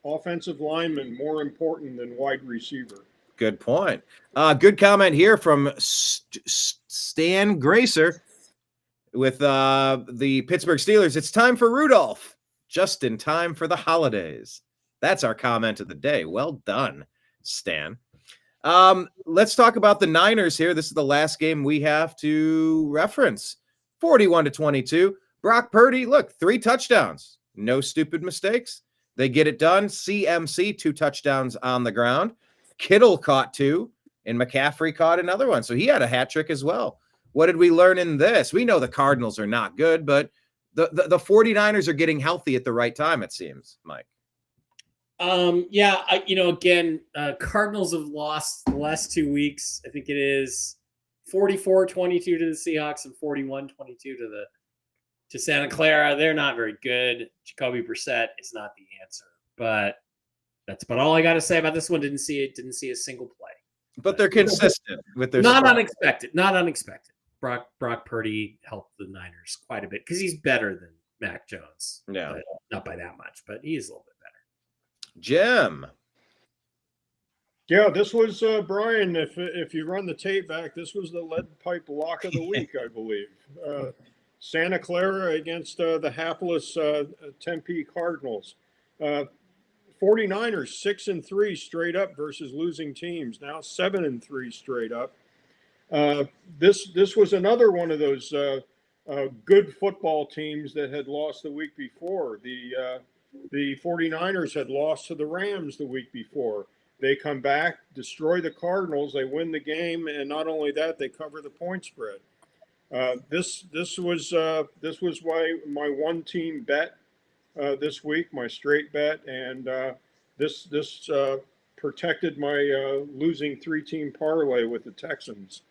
S5: Offensive lineman more important than wide receiver.
S1: Good point. Good comment here from Stan Gracer with the Pittsburgh Steelers. It's time for Rudolph, just in time for the holidays. That's our comment of the day. Well done, Stan. Let's talk about the Niners here. This is the last game we have to reference. 41-22. Brock Purdy, look, 3 touchdowns. No stupid mistakes. They get it done. CMC, 2 touchdowns on the ground. Kittle caught 2, and McCaffrey caught another one. So he had a hat trick as well. What did we learn in this? We know the Cardinals are not good, but the 49ers are getting healthy at the right time, it seems, Mike.
S4: Yeah, again, Cardinals have lost the last 2 weeks. I think it is 44-22 to the Seahawks and 41-22 to Santa Clara. They're not very good. Jacoby Brissett is not the answer, but that's about all I got to say about this one. Didn't see a single play,
S1: but they're consistent with their
S4: not unexpected. Brock Purdy helped the Niners quite a bit because he's better than Mac Jones.
S1: Yeah,
S4: not by that much, but he is a little bit better.
S1: Jim.
S5: Yeah, this was Brian. If you run the tape back, this was the lead pipe lock of the week, I believe. Santa Clara against the hapless Tempe Cardinals. 49ers 6-3 straight up versus losing teams. Now 7-3 straight up. This was another one of those good football teams that had lost the week before. The 49ers had lost to the Rams the week before. They come back, destroy the Cardinals, they win the game, and not only that, they cover the point spread. This was my one team bet this week, my straight bet, and this protected my losing 3-team parlay with the Texans.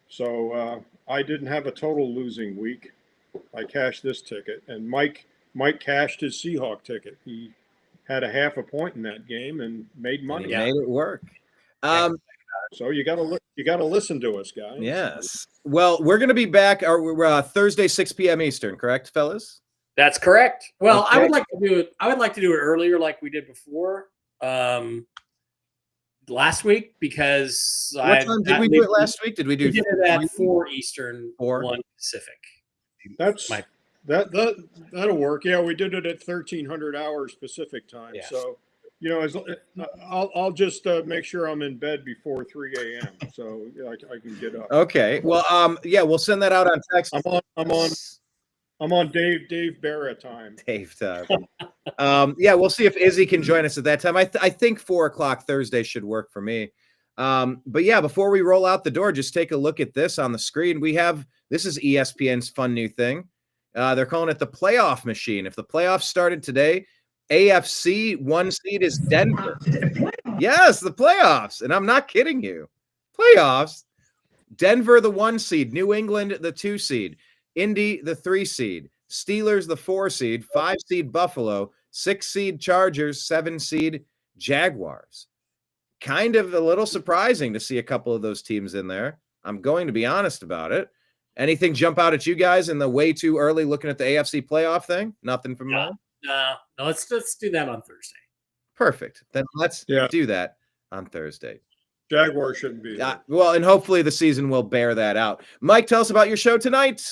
S5: So I didn't have a total losing week. I cashed this ticket, and Mike cashed his Seahawk ticket. He had a half a point in that game and made money.
S1: He made it work.
S5: So you gotta listen to us, guys.
S1: Yes. Well, we're gonna be back Thursday, 6 p.m. Eastern, correct, fellas?
S4: That's correct. Well,
S1: Okay.
S4: I would like to do it earlier, like we did before. Last week, because
S1: What time did we do it last week? Did we do
S4: We did it at 4 Eastern, 1 Pacific.
S5: That'll work. Yeah, we did it at 1300 hours Pacific time.
S4: Yeah.
S5: So, I'll just make sure I'm in bed before 3 a.m. so I can get up.
S1: Okay. Well, yeah, we'll send that out on text.
S5: I'm on Dave Bara time.
S1: Dave time. Yeah, we'll see if Izzy can join us at that time. I think 4 o'clock Thursday should work for me. But yeah, before we roll out the door, just take a look at this on the screen. This is ESPN's fun new thing. They're calling it the playoff machine. If the playoffs started today, AFC 1 seed is Denver. Yes, the playoffs. And I'm not kidding you. Playoffs. Denver, the 1 seed. New England, the 2 seed. Indy, the 3 seed. Steelers, the 4 seed. 5 seed Buffalo. 6 seed Chargers. 7 seed Jaguars. Kind of a little surprising to see a couple of those teams in there. I'm going to be honest about it. Anything jump out at you guys in the way too early looking at the AFC playoff thing? Nothing from mine?
S4: No, let's do that on Thursday.
S1: Perfect. Then let's do that on Thursday.
S5: Jaguar shouldn't be there.
S1: Well, and hopefully the season will bear that out. Mike, tell us about your show tonight.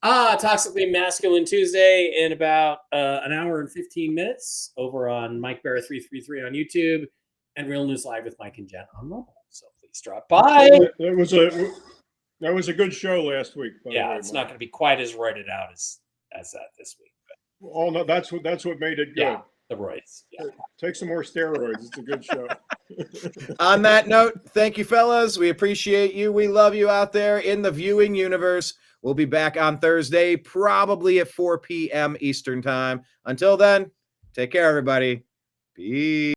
S4: Toxically Masculine Tuesday in about an hour and 15 minutes over on Mike Bara 333 on YouTube and Real News Live with Mike and Jen on mobile. So please drop by.
S5: That was a good show last week.
S4: It's not going to be quite as roided out as that this week. But.
S5: Oh no, that's what made it good.
S4: Yeah, the roids. Yeah.
S5: Take some more steroids. It's a good show.
S1: On that note, thank you, fellas. We appreciate you. We love you out there in the viewing universe. We'll be back on Thursday, probably at 4 p.m. Eastern time. Until then, take care, everybody. Peace.